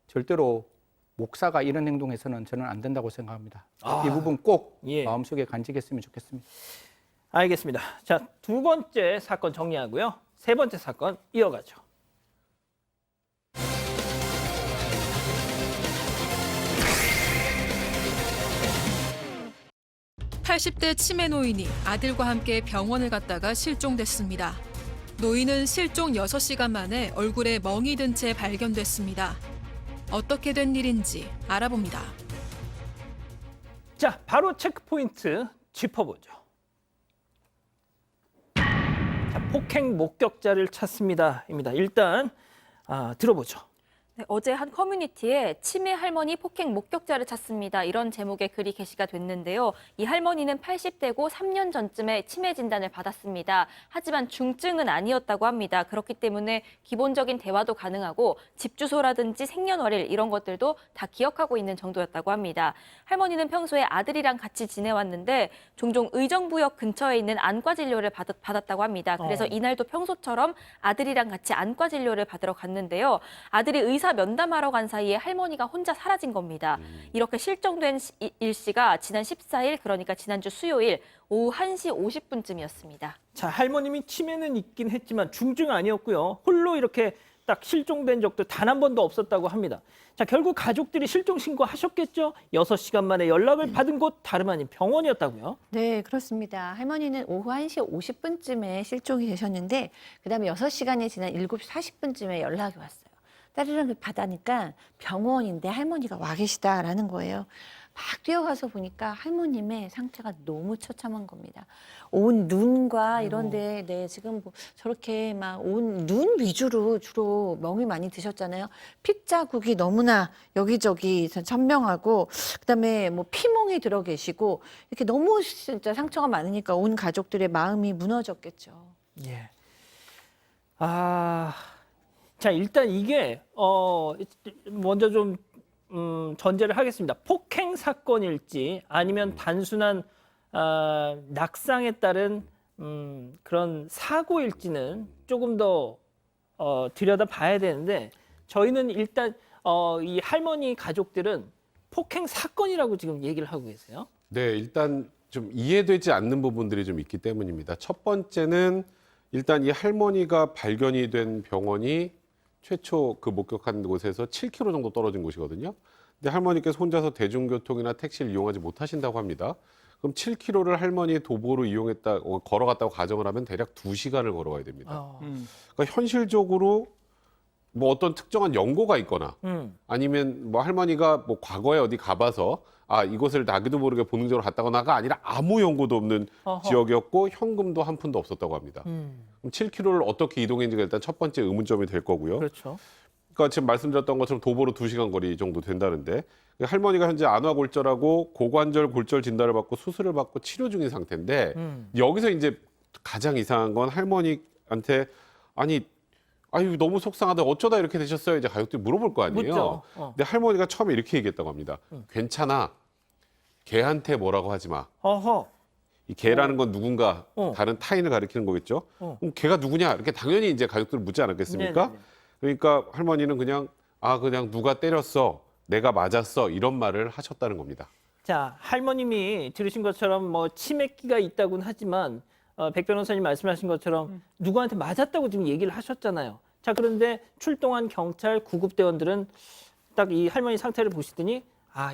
절대로 목사가 이런 행동해서는 저는 안 된다고 생각합니다. 이 부분 꼭 예. 마음속에 간직했으면 좋겠습니다. 알겠습니다. 자, 두 번째 사건 정리하고요. 세 번째 사건 이어가죠. (80대) 치매 노인이 아들과 함께 병원을 갔다가 실종됐습니다. 노인은 실종 6시간 만에 얼굴에 멍이 든 채 발견됐습니다. 어떻게 된 일인지 알아봅니다. 자, 바로 체크포인트 짚어보죠. 자, 폭행 목격자를 찾습니다.입니다. 일단 들어보죠. 네, 어제 한 커뮤니티에 치매 할머니 폭행 목격자를 찾습니다. 이런 제목의 글이 게시가 됐는데요. 이 할머니는 80대고 3년 전쯤에 치매 진단을 받았습니다. 하지만 중증은 아니었다고 합니다. 그렇기 때문에 기본적인 대화도 가능하고 집 주소라든지 생년월일 이런 것들도 다 기억하고 있는 정도였다고 합니다. 할머니는 평소에 아들이랑 같이 지내왔는데 종종 의정부역 근처에 있는 안과 진료를 받았다고 합니다. 그래서 이날도 평소처럼 아들이랑 같이 안과 진료를 받으러 갔는데요. 아들이 의사 면담하러 간 사이에 할머니가 혼자 사라진 겁니다. 이렇게 실종된 일시가 지난 14일, 그러니까 지난주 수요일 오후 1시 50분쯤이었습니다. 자, 할머님이 치매는 있긴 했지만 중증 아니었고요. 홀로 이렇게 딱 실종된 적도 단 한 번도 없었다고 합니다. 자, 결국 가족들이 실종 신고하셨겠죠? 6시간 만에 연락을 받은 곳 다름 아닌 병원이었다고요? 네, 그렇습니다. 할머니는 오후 1시 50분쯤에 실종이 되셨는데 그다음에 6시간이 지난 7시 40분쯤에 연락이 왔어요. 딸이랑 받으니까 병원인데 할머니가 와 계시다라는 거예요. 막 뛰어가서 보니까 할머님의 상태가 너무 처참한 겁니다. 온 눈과 이런데 네, 지금 뭐 저렇게 막 온 눈 위주로 주로 멍이 많이 드셨잖아요. 핏자국이 너무나 여기저기 천명하고 그다음에 뭐 피멍이 들어 계시고 이렇게 너무 진짜 상처가 많으니까 온 가족들의 마음이 무너졌겠죠. 예. 자, 일단 이게 먼저 좀 전제를 하겠습니다. 폭행 사건일지 아니면 단순한 낙상에 따른 그런 사고일지는 조금 더 들여다 봐야 되는데 저희는 일단 이 할머니 가족들은 폭행 사건이라고 지금 얘기를 하고 계세요. 네, 일단 좀 이해되지 않는 부분들이 좀 있기 때문입니다. 첫 번째는 일단 이 할머니가 발견이 된 병원이 최초 그 목격한 곳에서 7km 정도 떨어진 곳이거든요. 근데 할머니께서 혼자서 대중교통이나 택시를 이용하지 못하신다고 합니다. 그럼 7km를 할머니 도보로 걸어갔다고 가정을 하면 대략 2시간을 걸어가야 됩니다. 그러니까 현실적으로 뭐 어떤 특정한 연고가 있거나 아니면 뭐 할머니가 뭐 과거에 어디 가봐서 이곳을 나기도 모르게 본능적으로 갔다거나가 아니라 아무 연고도 없는 지역이었고 현금도 한 푼도 없었다고 합니다. 그럼 7km를 어떻게 이동했는지가 일단 첫 번째 의문점이 될 거고요. 그렇죠. 그러니까 지금 말씀드렸던 것처럼 도보로 2시간 거리 정도 된다는데 할머니가 현재 안화골절하고 고관절 골절 진단을 받고 수술을 받고 치료 중인 상태인데 여기서 이제 가장 이상한 건 할머니한테 아유 너무 속상하다. 어쩌다 이렇게 되셨어요? 이제 가족들이 물어볼 거 아니에요. 묻죠. 근데 할머니가 처음에 이렇게 얘기했다고 합니다. 괜찮아. 걔한테 뭐라고 하지 마. 어허. 이 걔라는 건 누군가 다른 타인을 가리키는 거겠죠. 그럼 걔가 누구냐? 이렇게 당연히 이제 가족들을 묻지 않았겠습니까? 네네네. 그러니까 할머니는 그냥 그냥 누가 때렸어. 내가 맞았어. 이런 말을 하셨다는 겁니다. 자, 할머님이 들으신 것처럼 뭐 치매기가 있다고는 하지만 백 변호사님 말씀하신 것처럼 누구한테 맞았다고 지금 얘기를 하셨잖아요. 자, 그런데 출동한 경찰 구급대원들은 딱 이 할머니 상태를 보시더니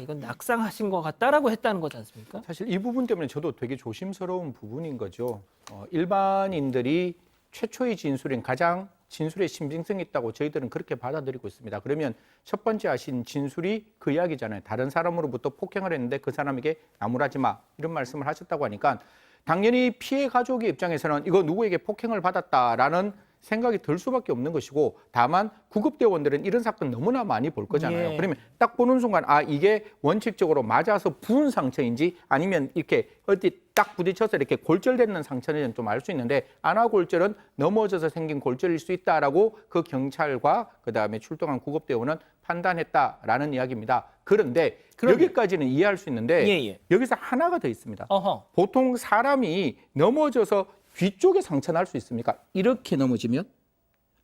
이건 낙상하신 것 같다라고 했다는 거지 않습니까? 사실 이 부분 때문에 저도 되게 조심스러운 부분인 거죠. 일반인들이 최초의 진술인 가장 진술에 신빙성이 있다고 저희들은 그렇게 받아들이고 있습니다. 그러면 첫 번째 하신 진술이 그 이야기잖아요. 다른 사람으로부터 폭행을 했는데 그 사람에게 나무라지 마 이런 말씀을 하셨다고 하니까 당연히 피해 가족의 입장에서는 이거 누구에게 폭행을 받았다라는 생각이 들 수밖에 없는 것이고 다만 구급대원들은 이런 사건 너무나 많이 볼 거잖아요. 예. 그러면 딱 보는 순간 이게 원칙적으로 맞아서 부은 상처인지 아니면 이렇게 어디 딱 부딪혀서 이렇게 골절되는 상처는 좀 알 수 있는데 안아골절은 넘어져서 생긴 골절일 수 있다라고 그 경찰과 그다음에 출동한 구급대원은 판단했다라는 이야기입니다. 그런데 여기까지는 이해할 수 있는데 예. 여기서 하나가 더 있습니다. 어허. 보통 사람이 넘어져서 뒤쪽에 상처 날 수 있습니까? 이렇게 넘어지면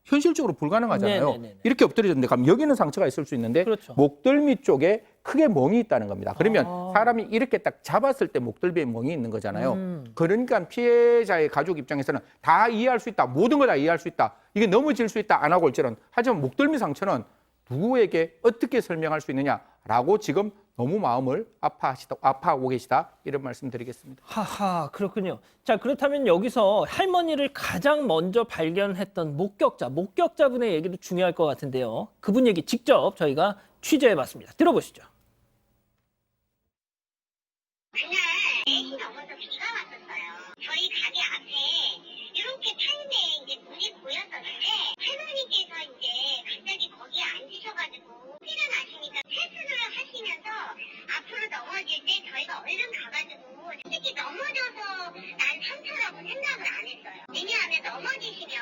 현실적으로 불가능하잖아요. 네네네네. 이렇게 엎드려졌는데 그럼 여기는 상처가 있을 수 있는데 그렇죠. 목덜미 쪽에 크게 멍이 있다는 겁니다. 그러면 사람이 이렇게 딱 잡았을 때 목덜미에 멍이 있는 거잖아요. 그러니까 피해자의 가족 입장에서는 다 이해할 수 있다. 모든 걸 다 이해할 수 있다. 이게 넘어질 수 있다. 안아골절은. 하지만 목덜미 상처는 누구에게 어떻게 설명할 수 있느냐라고 지금 너무 마음을 아파하고 계시다. 이런 말씀 드리겠습니다. 하하, 그렇군요. 자, 그렇다면 여기서 할머니를 가장 먼저 발견했던 목격자분의 얘기도 중요할 것 같은데요. 그분 얘기 직접 저희가 취재해봤습니다. 들어보시죠. 그날 4시 넘어서 비가 왔었어요. 저희 가게 앞에 이렇게 타임에 이제 물이 보였었는데 할머니께서 이제 갑자기 거기에 앉으셔가지고 일어나시니까 세수를 하시면서 앞으로 넘어질 때 저희가 얼른 가가지고 솔직히 넘어져서 난 상처라고 생각을 안 했어요. 왜냐하면 넘어지시면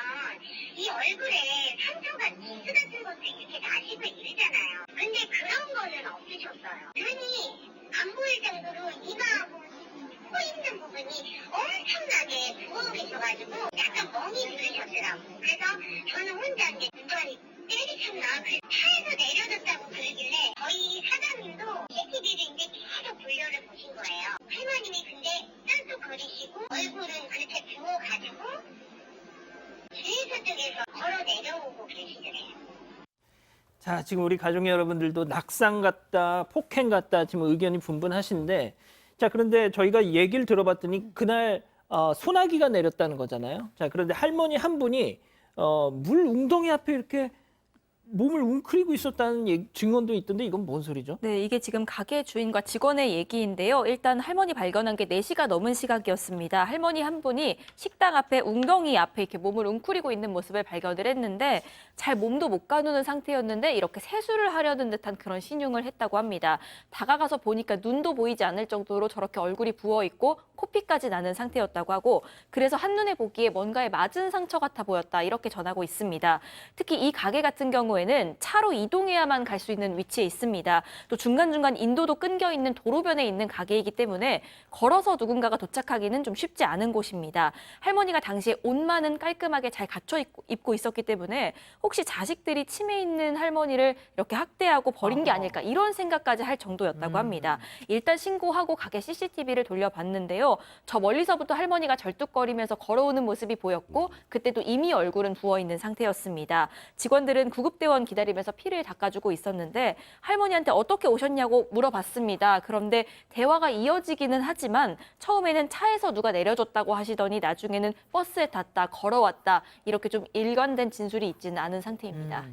이 얼굴에 상처가 기스 같은 것도 이렇게 나시고 이러잖아요. 근데 그런 거는 없으셨어요. 눈이 안 보일 정도로 이마하고 코 있는 부분이 엄청나게 부어 계셔가지고 약간 멍이 들으셨더라고요. 그래서 저는 혼자 이제 누가 때리셨나 차에서 내려졌다고 그러길래 저희 사장님도 CCTV를 이제 계속 분류를 보신 거예요. 할머님이 근데 딴뚝거리시고 얼굴은 그렇게 부어가지고 주유소 쪽에서 걸어 내려오고 계시더래요. 자, 지금 우리 가족 여러분들도 낙상 같다, 폭행 같다 지금 의견이 분분하신데, 자, 그런데 저희가 얘기를 들어봤더니 그날 소나기가 내렸다는 거잖아요. 자, 그런데 할머니 한 분이 물 웅덩이 앞에 이렇게 몸을 웅크리고 있었다는 증언도 있던데 이건 뭔 소리죠? 네, 이게 지금 가게 주인과 직원의 얘기인데요. 일단 할머니 발견한 게 4시가 넘은 시각이었습니다. 할머니 한 분이 식당 앞에 웅덩이 앞에 이렇게 몸을 웅크리고 있는 모습을 발견을 했는데 잘 몸도 못 가누는 상태였는데 이렇게 세수를 하려는 듯한 그런 신용을 했다고 합니다. 다가가서 보니까 눈도 보이지 않을 정도로 저렇게 얼굴이 부어 있고 코피까지 나는 상태였다고 하고 그래서 한눈에 보기에 뭔가에 맞은 상처 같아 보였다 이렇게 전하고 있습니다. 특히 이 가게 같은 경우에는 차로 이동해야만 갈 수 있는 위치에 있습니다. 또 중간중간 인도도 끊겨 있는 도로변에 있는 가게이기 때문에 걸어서 누군가가 도착하기는 좀 쉽지 않은 곳입니다. 할머니가 당시에 옷만은 깔끔하게 잘 갖춰 입고 있었기 때문에 혹시 자식들이 치매 있는 할머니를 이렇게 학대하고 버린 게 아닐까 이런 생각까지 할 정도였다고 합니다. 일단 신고하고 가게 CCTV를 돌려봤는데요. 저 멀리서부터 할머니가 절뚝거리면서 걸어오는 모습이 보였고 그때도 이미 얼굴은 부어있는 상태였습니다. 직원들은 구급대원 기다리면서 피를 닦아주고 있었는데 할머니한테 어떻게 오셨냐고 물어봤습니다. 그런데 대화가 이어지기는 하지만 처음에는 차에서 누가 내려줬다고 하시더니 나중에는 버스에 탔다, 걸어왔다 이렇게 좀 일관된 진술이 있지는 않은 상태입니다.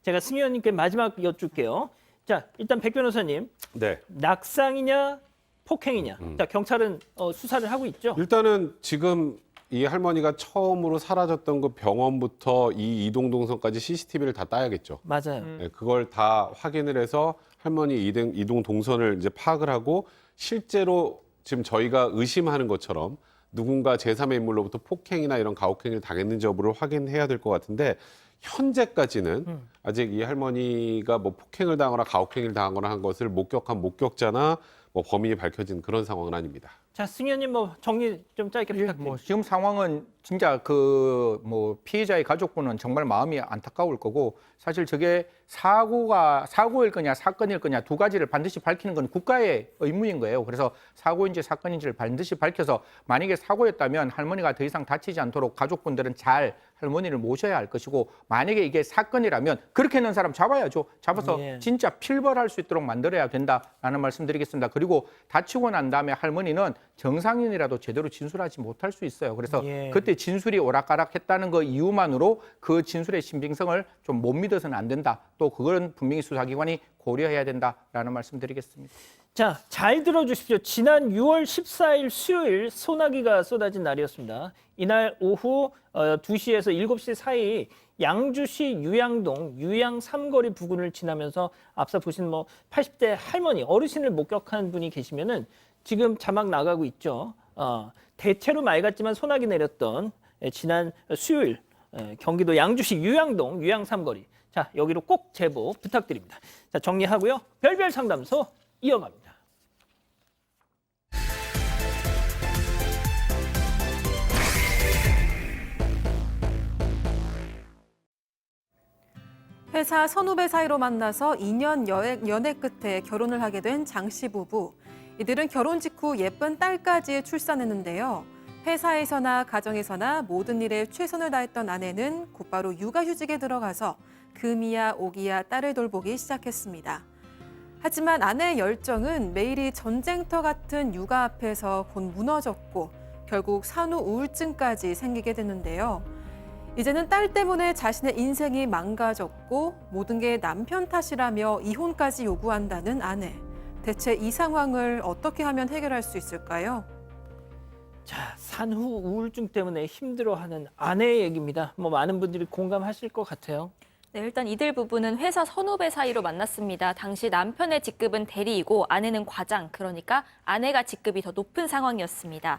제가 승희 의원님께 마지막 여쭐게요. 자, 일단 백 변호사님, 네. 낙상이냐 폭행이냐? 자, 경찰은 수사를 하고 있죠. 일단은 지금 이 할머니가 처음으로 사라졌던 그 병원부터 이 이동 동선까지 CCTV를 다 따야겠죠. 맞아요. 네, 그걸 다 확인을 해서 할머니 이동 동선을 이제 파악을 하고 실제로 지금 저희가 의심하는 것처럼 누군가 제3의 인물로부터 폭행이나 이런 가혹행위를 당했는지 여부를 확인해야 될 것 같은데 현재까지는 아직 이 할머니가 뭐 폭행을 당하거나 가혹행위를 당하거나 한 것을 목격한 목격자나 뭐 범인이 밝혀진 그런 상황은 아닙니다. 자, 승현님 뭐 정리 좀 짧게 예, 부탁드립니다. 뭐 지금 상황은 진짜 그 뭐 피해자의 가족분은 정말 마음이 안타까울 거고 사실 저게 사고일 거냐 사건일 거냐 두 가지를 반드시 밝히는 건 국가의 의무인 거예요. 그래서 사고인지 사건인지를 반드시 밝혀서 만약에 사고였다면 할머니가 더 이상 다치지 않도록 가족분들은 잘 할머니를 모셔야 할 것이고 만약에 이게 사건이라면 그렇게 했는 사람 잡아야죠. 잡아서 예. 진짜 필벌할 수 있도록 만들어야 된다라는 말씀드리겠습니다. 그리고 다치고 난 다음에 할머니는 정상인이라도 제대로 진술하지 못할 수 있어요. 그래서 예. 그때 진술이 오락가락했다는 그 이유만으로 그 진술의 신빙성을 좀 못 믿어서는 안 된다. 또 그건 분명히 수사기관이 고려해야 된다라는 말씀드리겠습니다. 자, 잘 들어주십시오. 지난 6월 14일 수요일 소나기가 쏟아진 날이었습니다. 이날 오후 2시에서 7시 사이 양주시 유양동 유양 삼거리 부근을 지나면서 앞서 보신 뭐 80대 할머니 어르신을 목격한 분이 계시면은 지금 자막 나가고 있죠. 대체로 맑았지만 소나기 내렸던 지난 수요일 경기도 양주시 유양동 유양 삼거리. 자, 여기로 꼭 제보 부탁드립니다. 자, 정리하고요. 별별 상담소 이어갑니다. 회사 선후배 사이로 만나서 2년 연애 끝에 결혼을 하게 된 장 씨 부부. 이들은 결혼 직후 예쁜 딸까지 출산했는데요. 회사에서나 가정에서나 모든 일에 최선을 다했던 아내는 곧바로 육아휴직에 들어가서 금이야 오기야 딸을 돌보기 시작했습니다. 하지만 아내의 열정은 매일이 전쟁터 같은 육아 앞에서 곧 무너졌고 결국 산후 우울증까지 생기게 됐는데요. 이제는 딸 때문에 자신의 인생이 망가졌고 모든 게 남편 탓이라며 이혼까지 요구한다는 아내. 대체 이 상황을 어떻게 하면 해결할 수 있을까요? 자, 산후 우울증 때문에 힘들어하는 아내의 얘기입니다. 뭐 많은 분들이 공감하실 것 같아요. 네, 일단 이들 부부는 회사 선후배 사이로 만났습니다. 당시 남편의 직급은 대리이고 아내는 과장, 그러니까 아내가 직급이 더 높은 상황이었습니다.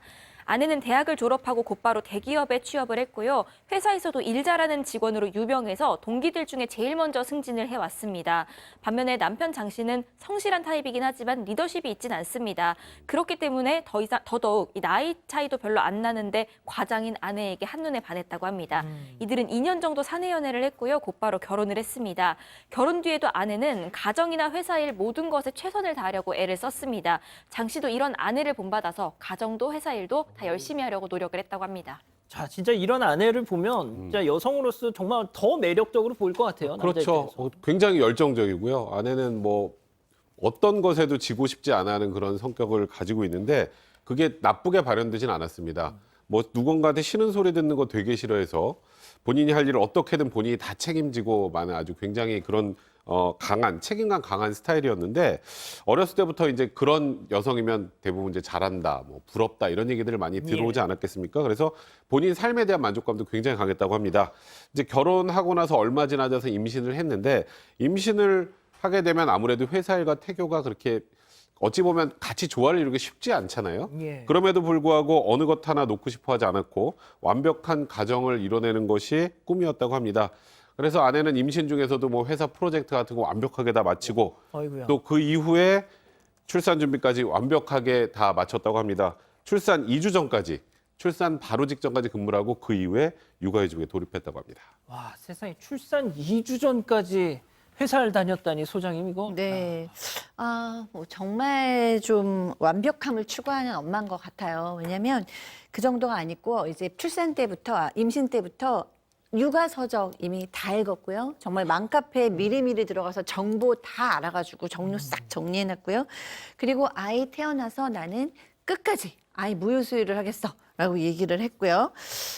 아내는 대학을 졸업하고 곧바로 대기업에 취업을 했고요. 회사에서도 일 잘하는 직원으로 유명해서 동기들 중에 제일 먼저 승진을 해왔습니다. 반면에 남편 장 씨는 성실한 타입이긴 하지만 리더십이 있진 않습니다. 그렇기 때문에 더더욱 이 나이 차이도 별로 안 나는데 과장인 아내에게 한눈에 반했다고 합니다. 이들은 2년 정도 사내 연애를 했고요. 곧바로 결혼을 했습니다. 결혼 뒤에도 아내는 가정이나 회사 일 모든 것에 최선을 다하려고 애를 썼습니다. 장 씨도 이런 아내를 본받아서 가정도 회사 일도 다 열심히 하려고 노력을 했다고 합니다. 자, 진짜 이런 아내를 보면 진짜 여성으로서 정말 더 매력적으로 보일 것 같아요. 그렇죠. 남자입장에서. 굉장히 열정적이고요. 아내는 뭐 어떤 것에도 지고 싶지 않아 하는 그런 성격을 가지고 있는데 그게 나쁘게 발현되진 않았습니다. 뭐 누군가한테 싫은 소리 듣는 거 되게 싫어해서 본인이 할 일을 어떻게든 본인이 다 책임지고 많은 아주 굉장히 그런 강한 책임감 강한 스타일이었는데 어렸을 때부터 이제 그런 여성이면 대부분 이제 잘한다, 뭐 부럽다 이런 얘기들을 많이 들어오지 않았겠습니까? 그래서 본인 삶에 대한 만족감도 굉장히 강했다고 합니다. 이제 결혼하고 나서 얼마 지나서 임신을 했는데 임신을 하게 되면 아무래도 회사 일과 태교가 그렇게 어찌 보면 같이 조화를 이루기 쉽지 않잖아요. 예. 그럼에도 불구하고 어느 것 하나 놓고 싶어 하지 않았고 완벽한 가정을 이뤄내는 것이 꿈이었다고 합니다. 그래서 아내는 임신 중에서도 뭐 회사 프로젝트 같은 거 완벽하게 다 마치고 어이구야. 또 그 이후에 출산 준비까지 완벽하게 다 마쳤다고 합니다. 출산 2주 전까지, 출산 바로 직전까지 근무를 하고 그 이후에 육아휴직에 돌입했다고 합니다. 와, 세상에 출산 2주 전까지 회사를 다녔다니 소장님 이거. 네. 뭐 정말 좀 완벽함을 추구하는 엄마인 것 같아요. 왜냐하면 그 정도가 아니고 이제 출산 때부터, 임신 때부터 육아 서적 이미 다 읽었고요. 정말 맘카페에 미리미리 들어가서 정보 다 알아가지고 정료 싹 정리해놨고요. 그리고 아이 태어나서 나는 끝까지 아이 무휴수유를 하겠어. 라고 얘기를 했고요.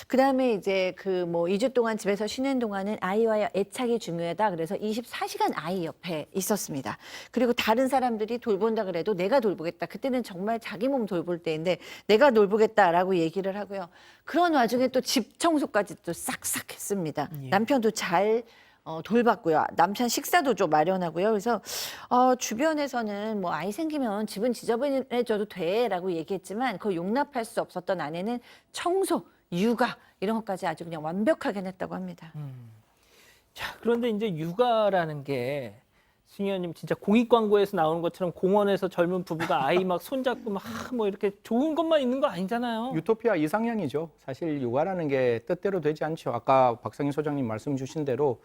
그 다음에 이제 그 뭐 2주 동안 집에서 쉬는 동안은 아이와의 애착이 중요하다. 그래서 24시간 아이 옆에 있었습니다. 그리고 다른 사람들이 돌본다 그래도 내가 돌보겠다. 그때는 정말 자기 몸 돌볼 때인데 내가 돌보겠다라고 얘기를 하고요. 그런 와중에 또 집 청소까지 또 싹싹 했습니다. 남편도 잘 돌봤고요. 남편 식사도 좀 마련하고요. 그래서 주변에서는 뭐 아이 생기면 집은 지저분해져도 돼라고 얘기했지만 그걸 용납할 수 없었던 아내는 청소, 육아 이런 것까지 아주 그냥 완벽하게 했다고 합니다. 자, 그런데 이제 육아라는 게 승희원님 진짜 공익 광고에서 나오는 것처럼 공원에서 젊은 부부가 아이 막 손잡고 막 뭐 이렇게 좋은 것만 있는 거 아니잖아요. 유토피아 이상향이죠. 사실 육아라는 게 뜻대로 되지 않죠. 아까 박상희 소장님 말씀 주신 대로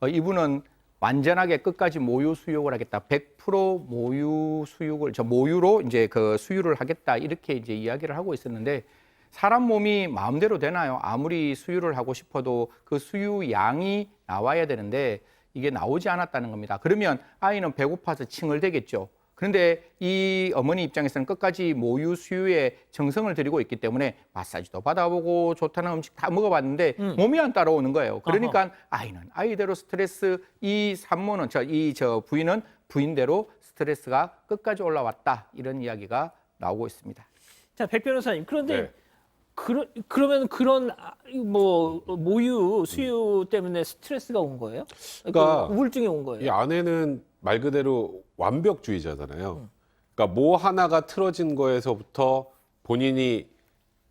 이분은 완전하게 끝까지 모유 수육을 하겠다. 100% 모유 수육을 모유로 이제 그 수유를 하겠다. 이렇게 이제 이야기를 하고 있었는데 사람 몸이 마음대로 되나요? 아무리 수유를 하고 싶어도 그 수유 양이 나와야 되는데 이게 나오지 않았다는 겁니다. 그러면 아이는 배고파서 칭얼대겠죠. 그런데 이 어머니 입장에서는 끝까지 모유 수유에 정성을 들이고 있기 때문에 마사지도 받아보고 좋다는 음식 다 먹어봤는데 몸이 안 따라오는 거예요. 그러니까 아이는 아이대로 스트레스, 이 산모는 저 부인은 부인대로 스트레스가 끝까지 올라왔다. 이런 이야기가 나오고 있습니다. 자, 백 변호사님. 그런데 네. 그러면 그런 뭐 모유 수유 때문에 스트레스가 온 거예요? 그러니까 우울증이 온 거예요? 이 아내는 말 그대로 완벽주의자잖아요. 그러니까 뭐 하나가 틀어진 거에서부터 본인이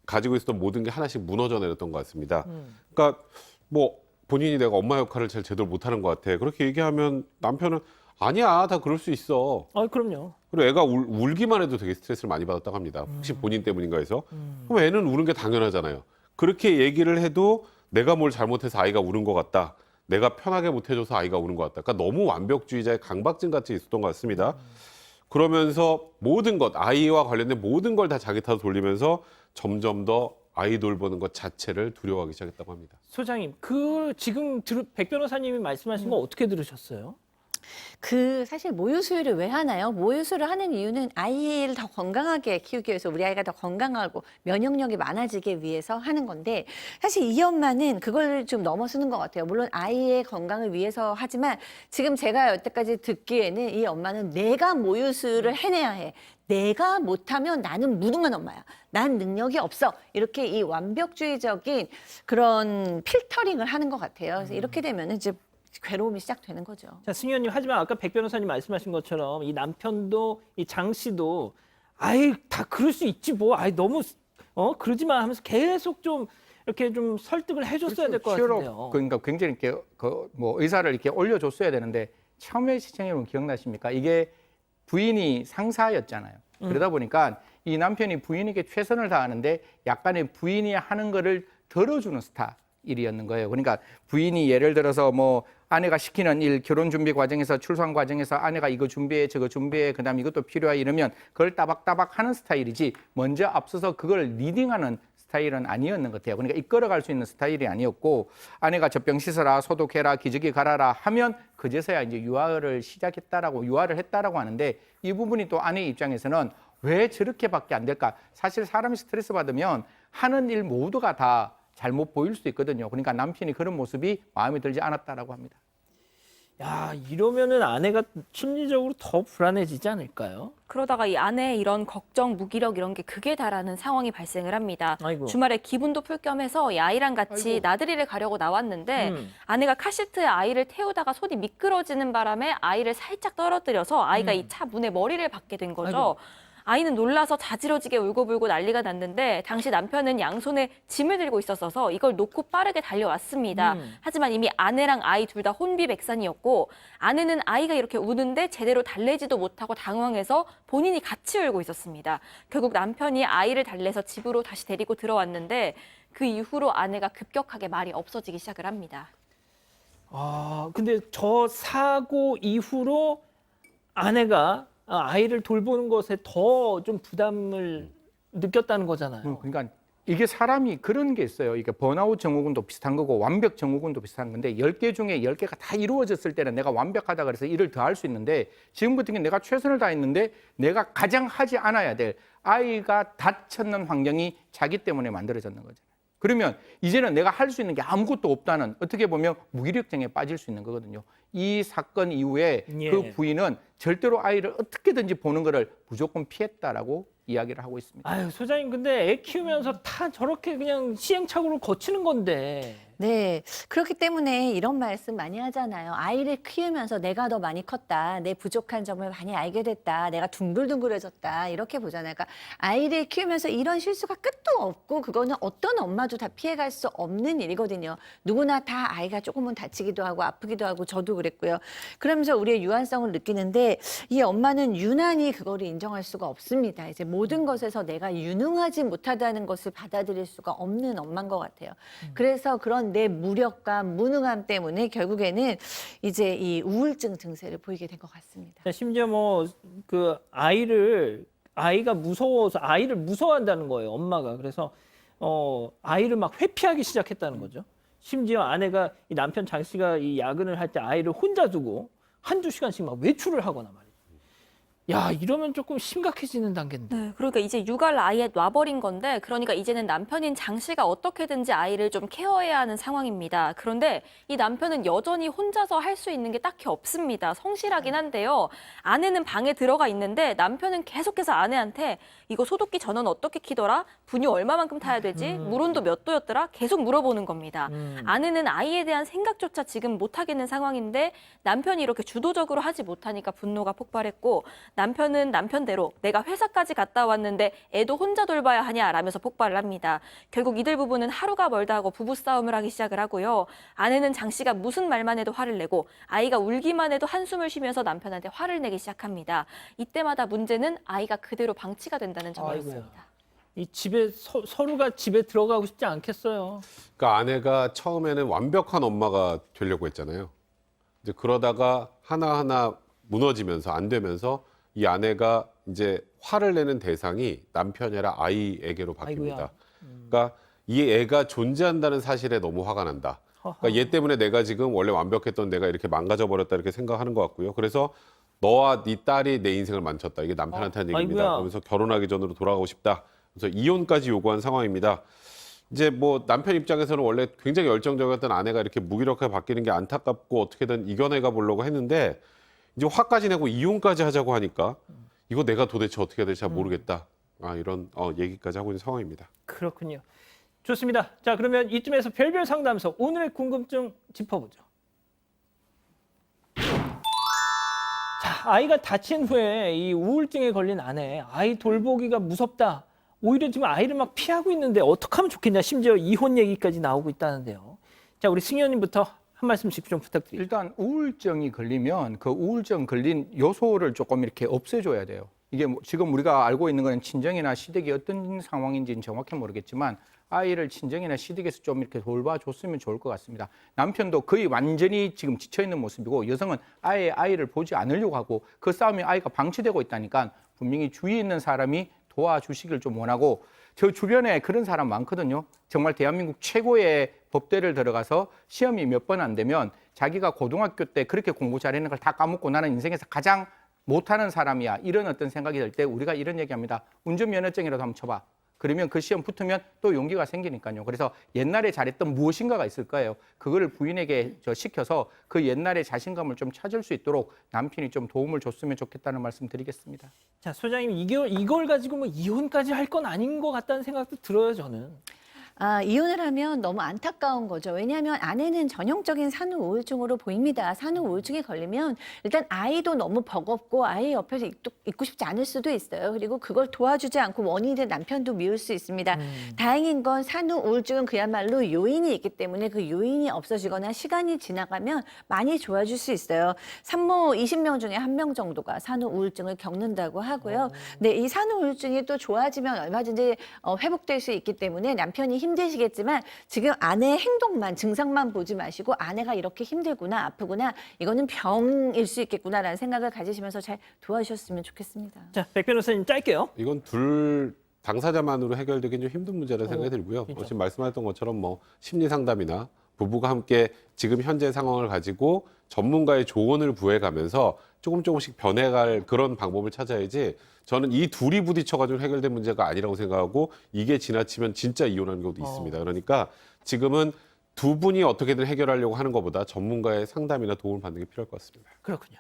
가지고 있었던 모든 게 하나씩 무너져 내렸던 것 같습니다. 그러니까 뭐 본인이 내가 엄마 역할을 잘 제대로 못하는 것 같아. 그렇게 얘기하면 남편은 아니야, 다 그럴 수 있어. 그럼요. 그리고 애가 울기만 해도 되게 스트레스를 많이 받았다고 합니다. 혹시 본인 때문인가 해서. 그럼 애는 우는 게 당연하잖아요. 그렇게 얘기를 해도 내가 뭘 잘못해서 아이가 우는 것 같다. 내가 편하게 못해줘서 아이가 우는 것 같다. 그러니까 너무 완벽주의자의 강박증 같이 있었던 것 같습니다. 그러면서 모든 것, 아이와 관련된 모든 걸 다 자기 탓으로 돌리면서 점점 더 아이 돌보는 것 자체를 두려워하기 시작했다고 합니다. 소장님, 지금 백 변호사님이 말씀하신 거 어떻게 들으셨어요? 사실 모유 수유를 왜 하나요? 모유 수유를 하는 이유는 아이를 더 건강하게 키우기 위해서, 우리 아이가 더 건강하고 면역력이 많아지기 위해서 하는 건데, 사실 이 엄마는 그걸 좀 넘어서는 것 같아요. 물론 아이의 건강을 위해서 하지만 지금 제가 여태까지 듣기에는 이 엄마는 내가 모유 수유를 해내야 해. 내가 못하면 나는 무능한 엄마야. 난 능력이 없어. 이렇게 이 완벽주의적인 그런 필터링을 하는 것 같아요. 그래서 이렇게 되면 이제 괴로움이 시작되는 거죠. 자, 승희원님, 하지만 아까 백 변호사님 말씀하신 것처럼 이 남편도 이 장 씨도 아이 다 그럴 수 있지 뭐, 아이 너무 그러지 마 하면서 계속 좀 이렇게 좀 설득을 해줬어야 될 것 같은데요. 그러니까 굉장히 이렇게 뭐 의사를 이렇게 올려줬어야 되는데 처음에 시청해보면 기억나십니까? 이게 부인이 상사였잖아요. 그러다 보니까 이 남편이 부인에게 최선을 다하는데 약간의 부인이 하는 거를 덜어주는 스타일이었는 거예요. 그러니까 부인이 예를 들어서 뭐 아내가 시키는 일, 결혼 준비 과정에서 출산 과정에서 아내가 이거 준비해 저거 준비해 그다음 이것도 필요해 이러면 그걸 따박따박 하는 스타일이지 먼저 앞서서 그걸 리딩하는 스타일은 아니었는 것 같아요. 그러니까 이끌어갈 수 있는 스타일이 아니었고 아내가 젖병 씻어라 소독해라 기저귀 갈아라 하면 그제서야 이제 유아를 했다라고 하는데 이 부분이 또 아내 입장에서는 왜 저렇게밖에 안 될까? 사실 사람이 스트레스 받으면 하는 일 모두가 다 잘못 보일 수 있거든요. 그러니까 남편이 그런 모습이 마음에 들지 않았다라고 합니다. 야, 이러면은 아내가 심리적으로 더 불안해지지 않을까요? 그러다가 이 아내의 이런 걱정, 무기력 이런 게 극에 달하는 상황이 발생을 합니다. 아이고. 주말에 기분도 풀 겸해서 이 아이랑 같이 나들이를 가려고 나왔는데 아내가 카시트에 아이를 태우다가 손이 미끄러지는 바람에 아이를 살짝 떨어뜨려서 아이가 이 차 문에 머리를 박게 된 거죠. 아이고. 아이는 놀라서 자지러지게 울고불고 난리가 났는데 당시 남편은 양손에 짐을 들고 있었어서 이걸 놓고 빠르게 달려왔습니다. 하지만 이미 아내랑 아이 둘 다 혼비백산이었고 아내는 아이가 이렇게 우는데 제대로 달래지도 못하고 당황해서 본인이 같이 울고 있었습니다. 결국 남편이 아이를 달래서 집으로 다시 데리고 들어왔는데 그 이후로 아내가 급격하게 말이 없어지기 시작을 합니다. 근데 저 사고 이후로 아내가 아이를 돌보는 것에 더 좀 부담을 느꼈다는 거잖아요. 그러니까 이게 사람이 그런 게 있어요. 이게 번아웃 증후군도 비슷한 거고 완벽 증후군도 비슷한 건데 10개 중에 10개가 다 이루어졌을 때는 내가 완벽하다 그래서 일을 더 할 수 있는데 지금 같은 경우는 내가 최선을 다했는데 내가 가장 하지 않아야 될 아이가 다쳤는 환경이 자기 때문에 만들어졌는 거잖아요. 그러면 이제는 내가 할 수 있는 게 아무것도 없다는 어떻게 보면 무기력증에 빠질 수 있는 거거든요. 이 사건 이후에 예. 그 부인은 절대로 아이를 어떻게든지 보는 것을 무조건 피했다라고 이야기를 하고 있습니다. 아유, 소장님, 근데 애 키우면서 다 저렇게 그냥 시행착오를 거치는 건데. 네. 그렇기 때문에 이런 말씀 많이 하잖아요. 아이를 키우면서 내가 더 많이 컸다. 내 부족한 점을 많이 알게 됐다. 내가 둥글둥글해졌다. 이렇게 보잖아요. 그러니까 아이를 키우면서 이런 실수가 끝도 없고 그거는 어떤 엄마도 다 피해갈 수 없는 일이거든요. 누구나 다 아이가 조금은 다치기도 하고 아프기도 하고 저도 그랬고요. 그러면서 우리의 유한성을 느끼는데 이 엄마는 유난히 그거를 인정할 수가 없습니다. 이제 모든 것에서 내가 유능하지 못하다는 것을 받아들일 수가 없는 엄마인 것 같아요. 그래서 그런 내 무력과 무능함 때문에 결국에는 이제 이 우울증 증세를 보이게 된 것 같습니다. 심지어 뭐 그 아이가 무서워서 아이를 무서워한다는 거예요, 엄마가. 그래서 아이를 막 회피하기 시작했다는 거죠. 심지어 아내가 이 남편 장 씨가 이 야근을 할 때 아이를 혼자 두고 한두 시간씩 막 외출을 하거나 말이죠. 야, 이러면 조금 심각해지는 단계인데. 네, 그러니까 이제 육아를 아예 놔버린 건데, 그러니까 이제는 남편인 장 씨가 어떻게든지 아이를 좀 케어해야 하는 상황입니다. 그런데 이 남편은 여전히 혼자서 할 수 있는 게 딱히 없습니다. 성실하긴 한데요. 아내는 방에 들어가 있는데 남편은 계속해서 아내한테 이거 소독기 전원 어떻게 키더라? 분유 얼마만큼 타야 되지? 물온도 몇 도였더라? 계속 물어보는 겁니다. 아내는 아이에 대한 생각조차 지금 못 하겠는 상황인데 남편이 이렇게 주도적으로 하지 못하니까 분노가 폭발했고, 남편은 남편대로 내가 회사까지 갔다 왔는데 애도 혼자 돌봐야 하냐라면서 폭발을 합니다. 결국 이들 부부는 하루가 멀다 하고 부부싸움을 하기 시작을 하고요. 아내는 장 씨가 무슨 말만 해도 화를 내고 아이가 울기만 해도 한숨을 쉬면서 남편한테 화를 내기 시작합니다. 이때마다 문제는 아이가 그대로 방치가 된다는 점이었습니다. 이 집에 서로가 집에 들어가고 싶지 않겠어요. 그러니까 아내가 처음에는 완벽한 엄마가 되려고 했잖아요. 이제 그러다가 하나하나 무너지면서 안 되면서 이 아내가 이제 화를 내는 대상이 남편이 아니라 아이에게로 바뀝니다. 아이고야. 그러니까 이 애가 존재한다는 사실에 너무 화가 난다. 그러니까 얘 때문에 내가 지금 원래 완벽했던 내가 이렇게 망가져 버렸다 이렇게 생각하는 것 같고요. 그래서 너와 네 딸이 내 인생을 망쳤다. 이게 남편한테 한 얘기입니다. 아이고야. 그러면서 결혼하기 전으로 돌아가고 싶다. 그래서 이혼까지 요구한 상황입니다. 이제 뭐 남편 입장에서는 원래 굉장히 열정적이었던 아내가 이렇게 무기력하게 바뀌는 게 안타깝고 어떻게든 이겨내가 보려고 했는데 이제 화까지 내고 이혼까지 하자고 하니까 이거 내가 도대체 어떻게 해야 될지 잘 모르겠다. 이런 얘기까지 하고 있는 상황입니다. 그렇군요. 좋습니다. 자, 그러면 이쯤에서 별별 상담소 오늘의 궁금증 짚어보죠. 자, 아이가 다친 후에 이 우울증에 걸린 아내, 아이 돌보기가 무섭다. 오히려 지금 아이를 막 피하고 있는데 어떻게 하면 좋겠냐. 심지어 이혼 얘기까지 나오고 있다는데요. 자, 우리 승희 의원님부터 한 말씀씩 좀 부탁드립니다. 일단 우울증이 걸리면 그 우울증 걸린 요소를 조금 이렇게 없애줘야 돼요. 이게 지금 우리가 알고 있는 거는 친정이나 시댁이 어떤 상황인지는 정확히 모르겠지만 아이를 친정이나 시댁에서 좀 이렇게 돌봐줬으면 좋을 것 같습니다. 남편도 거의 완전히 지금 지쳐있는 모습이고 여성은 아예 아이를 보지 않으려고 하고 그 싸움에 아이가 방치되고 있다니까 분명히 주위에 있는 사람이 도와주시길 좀 원하고 저 주변에 그런 사람 많거든요. 정말 대한민국 최고의 법대를 들어가서 시험이 몇 번 안 되면 자기가 고등학교 때 그렇게 공부 잘했는 걸 다 까먹고 나는 인생에서 가장 못하는 사람이야. 이런 어떤 생각이 들 때 우리가 이런 얘기합니다. 운전면허증이라도 한번 쳐봐. 그러면 그 시험 붙으면 또 용기가 생기니까요. 그래서 옛날에 잘했던 무엇인가가 있을 거예요. 그거를 부인에게 시켜서 그 옛날의 자신감을 좀 찾을 수 있도록 남편이 좀 도움을 줬으면 좋겠다는 말씀 드리겠습니다. 자, 소장님, 이걸 가지고 뭐 이혼까지 할 건 아닌 것 같다는 생각도 들어요, 저는. 이혼을 하면 너무 안타까운 거죠. 왜냐하면 아내는 전형적인 산후 우울증으로 보입니다. 산후 우울증에 걸리면 일단 아이도 너무 버겁고 아이 옆에서 있고 싶지 않을 수도 있어요. 그리고 그걸 도와주지 않고 원인이 된 남편도 미울 수 있습니다. 다행인 건 산후 우울증은 그야말로 요인이 있기 때문에 그 요인이 없어지거나 시간이 지나가면 많이 좋아질 수 있어요. 산모 20명 중에 1명 정도가 산후 우울증을 겪는다고 하고요. 네, 이 산후 우울증이 또 좋아지면 얼마든지 회복될 수 있기 때문에 남편이 힘드시겠지만 지금 아내의 행동만 증상만 보지 마시고 아내가 이렇게 힘들구나 아프구나 이거는 병일 수 있겠구나라는 생각을 가지시면서 잘 도와주셨으면 좋겠습니다. 자, 백 변호사님 짧게요. 이건 둘 당사자만으로 해결되기 좀 힘든 문제라는 생각이 들고요. 진짜. 지금 말씀하셨던 것처럼 뭐 심리 상담이나 부부가 함께 지금 현재 상황을 가지고 전문가의 조언을 구해가면서 조금씩 변해갈 그런 방법을 찾아야지 저는 이 둘이 부딪혀가지고 해결된 문제가 아니라고 생각하고 이게 지나치면 진짜 이혼하는 경우도 있습니다. 그러니까 지금은 두 분이 어떻게든 해결하려고 하는 것보다 전문가의 상담이나 도움을 받는 게 필요할 것 같습니다. 그렇군요.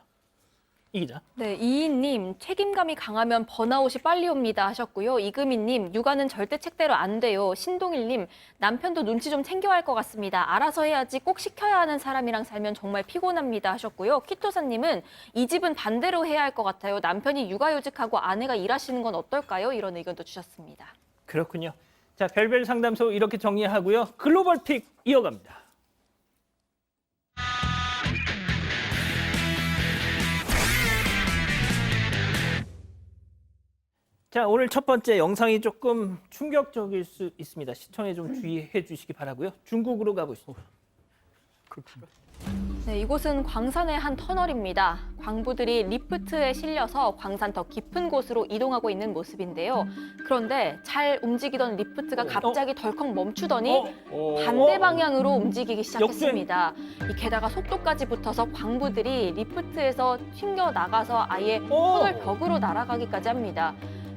이 기자. 네, 이인님, 책임감이 강하면 번아웃이 빨리 옵니다 하셨고요. 이금희님, 육아는 절대 책대로 안 돼요. 신동일님, 남편도 눈치 좀 챙겨야 할 것 같습니다. 알아서 해야지 꼭 시켜야 하는 사람이랑 살면 정말 피곤합니다 하셨고요. 키토사님은 이 집은 반대로 해야 할 것 같아요. 남편이 육아휴직하고 아내가 일하시는 건 어떨까요? 이런 의견도 주셨습니다. 그렇군요. 자, 별별 상담소 이렇게 정리하고요. 글로벌 픽 이어갑니다. 자, 오늘 첫 번째 영상이 조금 충격적일 수 있습니다. 시청에 좀 주의해 주시기 바라고요. 중국으로 가보시죠. 네, 이곳은 광산의 한 터널입니다. 광부들이 리프트에 실려서 광산 더 깊은 곳으로 이동하고 있는 모습인데요. 그런데 잘 움직이던 리프트가 갑자기 덜컥 멈추더니 반대 방향으로 움직이기 시작했습니다. 게다가 속도까지 붙어서 광부들이 리프트에서 튕겨 나가서 아예 터널 벽으로 날아가기까지 합니다.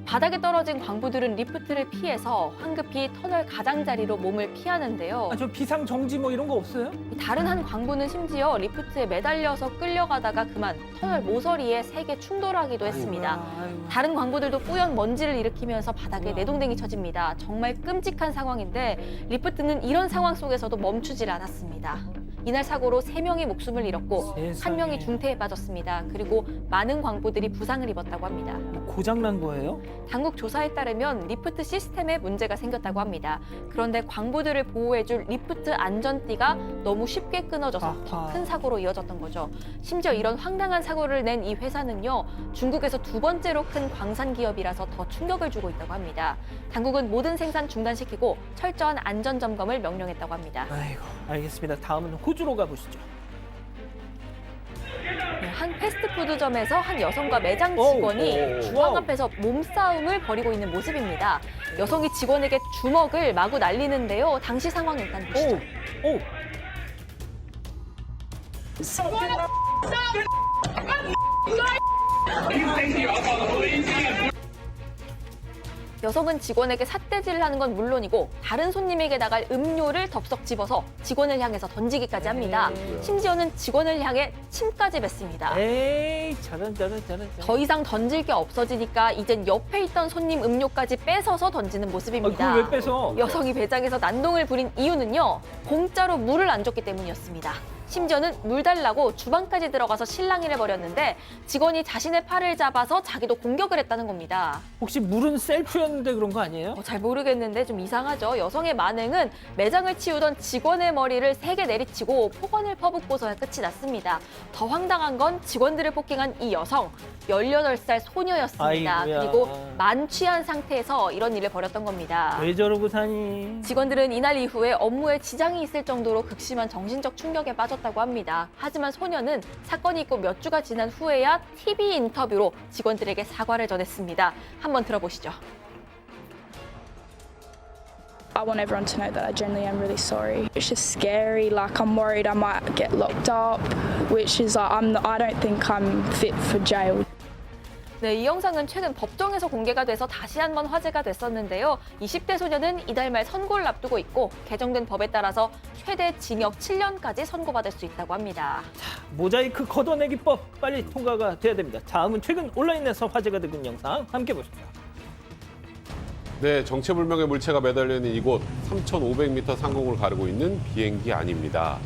바닥에 떨어진 광부들은 리프트를 피해서 황급히 터널 가장자리로 몸을 피하는데요. 저 비상 정지 뭐 이런 거 없어요? 다른 한 광부는 심지어 리프트에 매달려서 끌려가다가 그만 터널 모서리에 세게 충돌하기도 했습니다. 다른 광부들도 뿌연 먼지를 일으키면서 바닥에 내동댕이 쳐집니다. 정말 끔찍한 상황인데 리프트는 이런 상황 속에서도 멈추질 않았습니다. 이날 사고로 3명이 목숨을 잃었고 세상에. 1명이 중태에 빠졌습니다. 그리고 많은 광부들이 부상을 입었다고 합니다. 뭐 고장난 거예요? 당국 조사에 따르면 리프트 시스템에 문제가 생겼다고 합니다. 그런데 광부들을 보호해줄 리프트 안전띠가 너무 쉽게 끊어져서 더 큰 사고로 이어졌던 거죠. 심지어 이런 황당한 사고를 낸 이 회사는요, 중국에서 2번째로 큰 광산 기업이라서 더 충격을 주고 있다고 합니다. 당국은 모든 생산 중단시키고 철저한 안전 점검을 명령했다고 합니다. 아이고, 알겠습니다. 다음은 호주로 가보시죠. 네, 한 패스트푸드점에서 한 여성과 매장 직원이 주방 앞에서 몸싸움을 벌이고 있는 모습입니다. 여성이 직원에게 주먹을 마구 날리는데요. 당시 상황 일단 보시죠. 오! 여성은 직원에게 삿대질을 하는 건 물론이고 다른 손님에게 나갈 음료를 덥석 집어서 직원을 향해서 던지기까지 합니다. 심지어는 직원을 향해 침까지 뱉습니다. 에이, 저런. 더 이상 던질 게 없어지니까 이젠 옆에 있던 손님 음료까지 뺏어서 던지는 모습입니다. 그걸 왜 뺏어? 여성이 매장에서 난동을 부린 이유는요, 공짜로 물을 안 줬기 때문이었습니다. 심지어는 물 달라고 주방까지 들어가서 실랑이를 벌였는데 직원이 자신의 팔을 잡아서 자기도 공격을 했다는 겁니다. 혹시 물은 셀프였는데 그런 거 아니에요? 잘 모르겠는데 좀 이상하죠. 여성의 만행은 매장을 치우던 직원의 머리를 세게 내리치고 폭언을 퍼붓고서야 끝이 났습니다. 더 황당한 건 직원들을 폭행한 이 여성, 18살 소녀였습니다. 아이고야. 그리고 만취한 상태에서 이런 일을 벌였던 겁니다. 왜 저러고 사니? 직원들은 이날 이후에 업무에 지장이 있을 정도로 극심한 정신적 충격에 빠졌다고 합니다. 하지만 소녀는 사건이 있고 몇 주가 지난 후에야 TV 인터뷰로 직원들에게 사과를 전했습니다. 한번 들어보시죠. I want everyone to know that I genuinely am really sorry. It's just scary. Like I'm worried I might get locked up, which is like I don't think I'm fit for jail. 네, 이 영상은 최근 법정에서 공개가 돼서 다시 한번 화제가 됐었는데요. 20대 소녀는 이달 말 선고를 앞두고 있고 개정된 법에 따라서 최대 징역 7년까지 선고받을 수 있다고 합니다. 모자이크 걷어내기법 빨리 통과가 돼야 됩니다. 다음은 최근 온라인에서 화제가 되는 영상 함께 보십니다. 네, 정체불명의 물체가 매달려 있는 이곳 3,500m 상공을 가르고 있는 비행기 안입니다.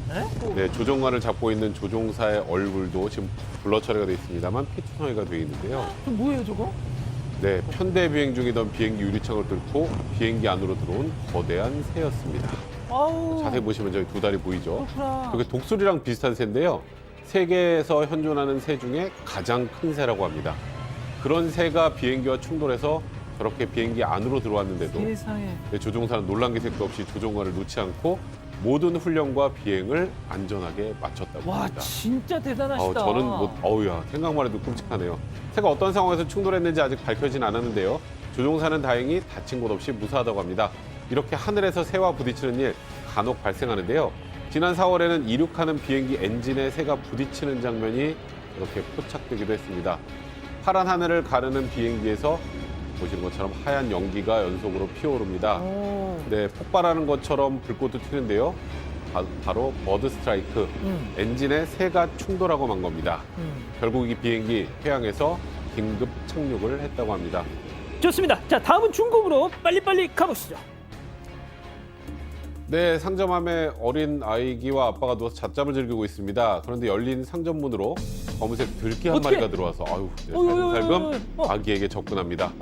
네, 조종관을 잡고 있는 조종사의 얼굴도 지금 블러 처리가 되어 있습니다만 피투성이가 되어 있는데요. 뭐예요 저거? 네, 편대 비행 중이던 비행기 유리창을 뚫고 비행기 안으로 들어온 거대한 새였습니다. 아우. 자세히 보시면 저기 두 다리 보이죠? 그렇구나. 그게 독수리랑 비슷한 새인데요. 세계에서 현존하는 새 중에 가장 큰 새라고 합니다. 그런 새가 비행기와 충돌해서 저렇게 비행기 안으로 들어왔는데도 세상에. 네, 조종사는 놀란 기색도 없이 조종관을 놓지 않고 모든 훈련과 비행을 안전하게 마쳤다고 와, 합니다. 진짜 대단하시다. 저는 어우야 생각만 해도 끔찍하네요. 새가 어떤 상황에서 충돌했는지 아직 밝혀진 않았는데요. 조종사는 다행히 다친 곳 없이 무사하다고 합니다. 이렇게 하늘에서 새와 부딪히는 일 간혹 발생하는데요. 지난 4월에는 이륙하는 비행기 엔진에 새가 부딪히는 장면이 이렇게 포착되기도 했습니다. 파란 하늘을 가르는 비행기에서 보시는 것처럼 하얀 연기가 연속으로 피어오릅니다. 네, 폭발하는 것처럼 불꽃도 튀는데요. 바로 버드 스트라이크, 엔진의 새가 충돌하고 만 겁니다. 결국 이 비행기 해양에서 긴급 착륙을 했다고 합니다. 좋습니다. 자, 다음은 중국으로 빨리빨리 가보시죠. 네, 상점함에 어린 아이기와 아빠가 누워서 잣잠을 즐기고 있습니다. 그런데 열린 상점문으로 검은색 들개 한 어떡해? 마리가 들어와서 어이, 살금살금 어이. 아기에게 접근합니다.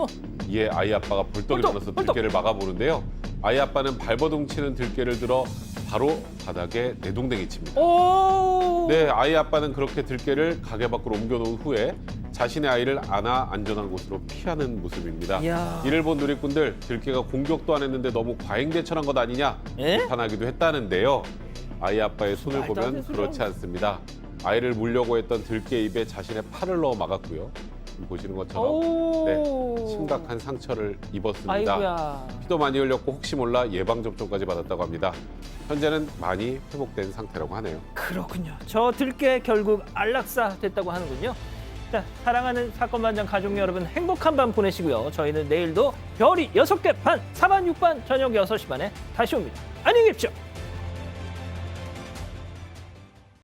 이에 아이 아빠가 벌떡 일어나서 벌떡. 들개를 막아보는데요. 아이 아빠는 발버둥 치는 들개를 들어 바로 바닥에 내동댕이 칩니다. 오! 네, 아이 아빠는 그렇게 들개를 가게 밖으로 옮겨놓은 후에 자신의 아이를 안아 안전한 곳으로 피하는 모습입니다. 이야. 이를 본 누리꾼들 들개가 공격도 안 했는데 너무 과잉대처한 것 아니냐 예? 비판하기도 했다는데요. 아이 아빠의 손을 말도 안 보면 되는 소리야. 그렇지 않습니다. 아이를 물려고 했던 들개 입에 자신의 팔을 넣어 막았고요. 보시는 것처럼 오. 네, 심각한 상처를 입었습니다. 아이고야. 피도 많이 흘렸고 혹시 몰라 예방 접종까지 받았다고 합니다. 현재는 많이 회복된 상태라고 하네요. 그렇군요. 저 들깨 결국 안락사 됐다고 하는군요. 자, 사랑하는 사건 반장 가족 여러분 행복한 밤 보내시고요. 저희는 내일도 별이 6개 반, 4반, 6반 저녁 6시 반에 다시 옵니다. 안녕히 계십시오.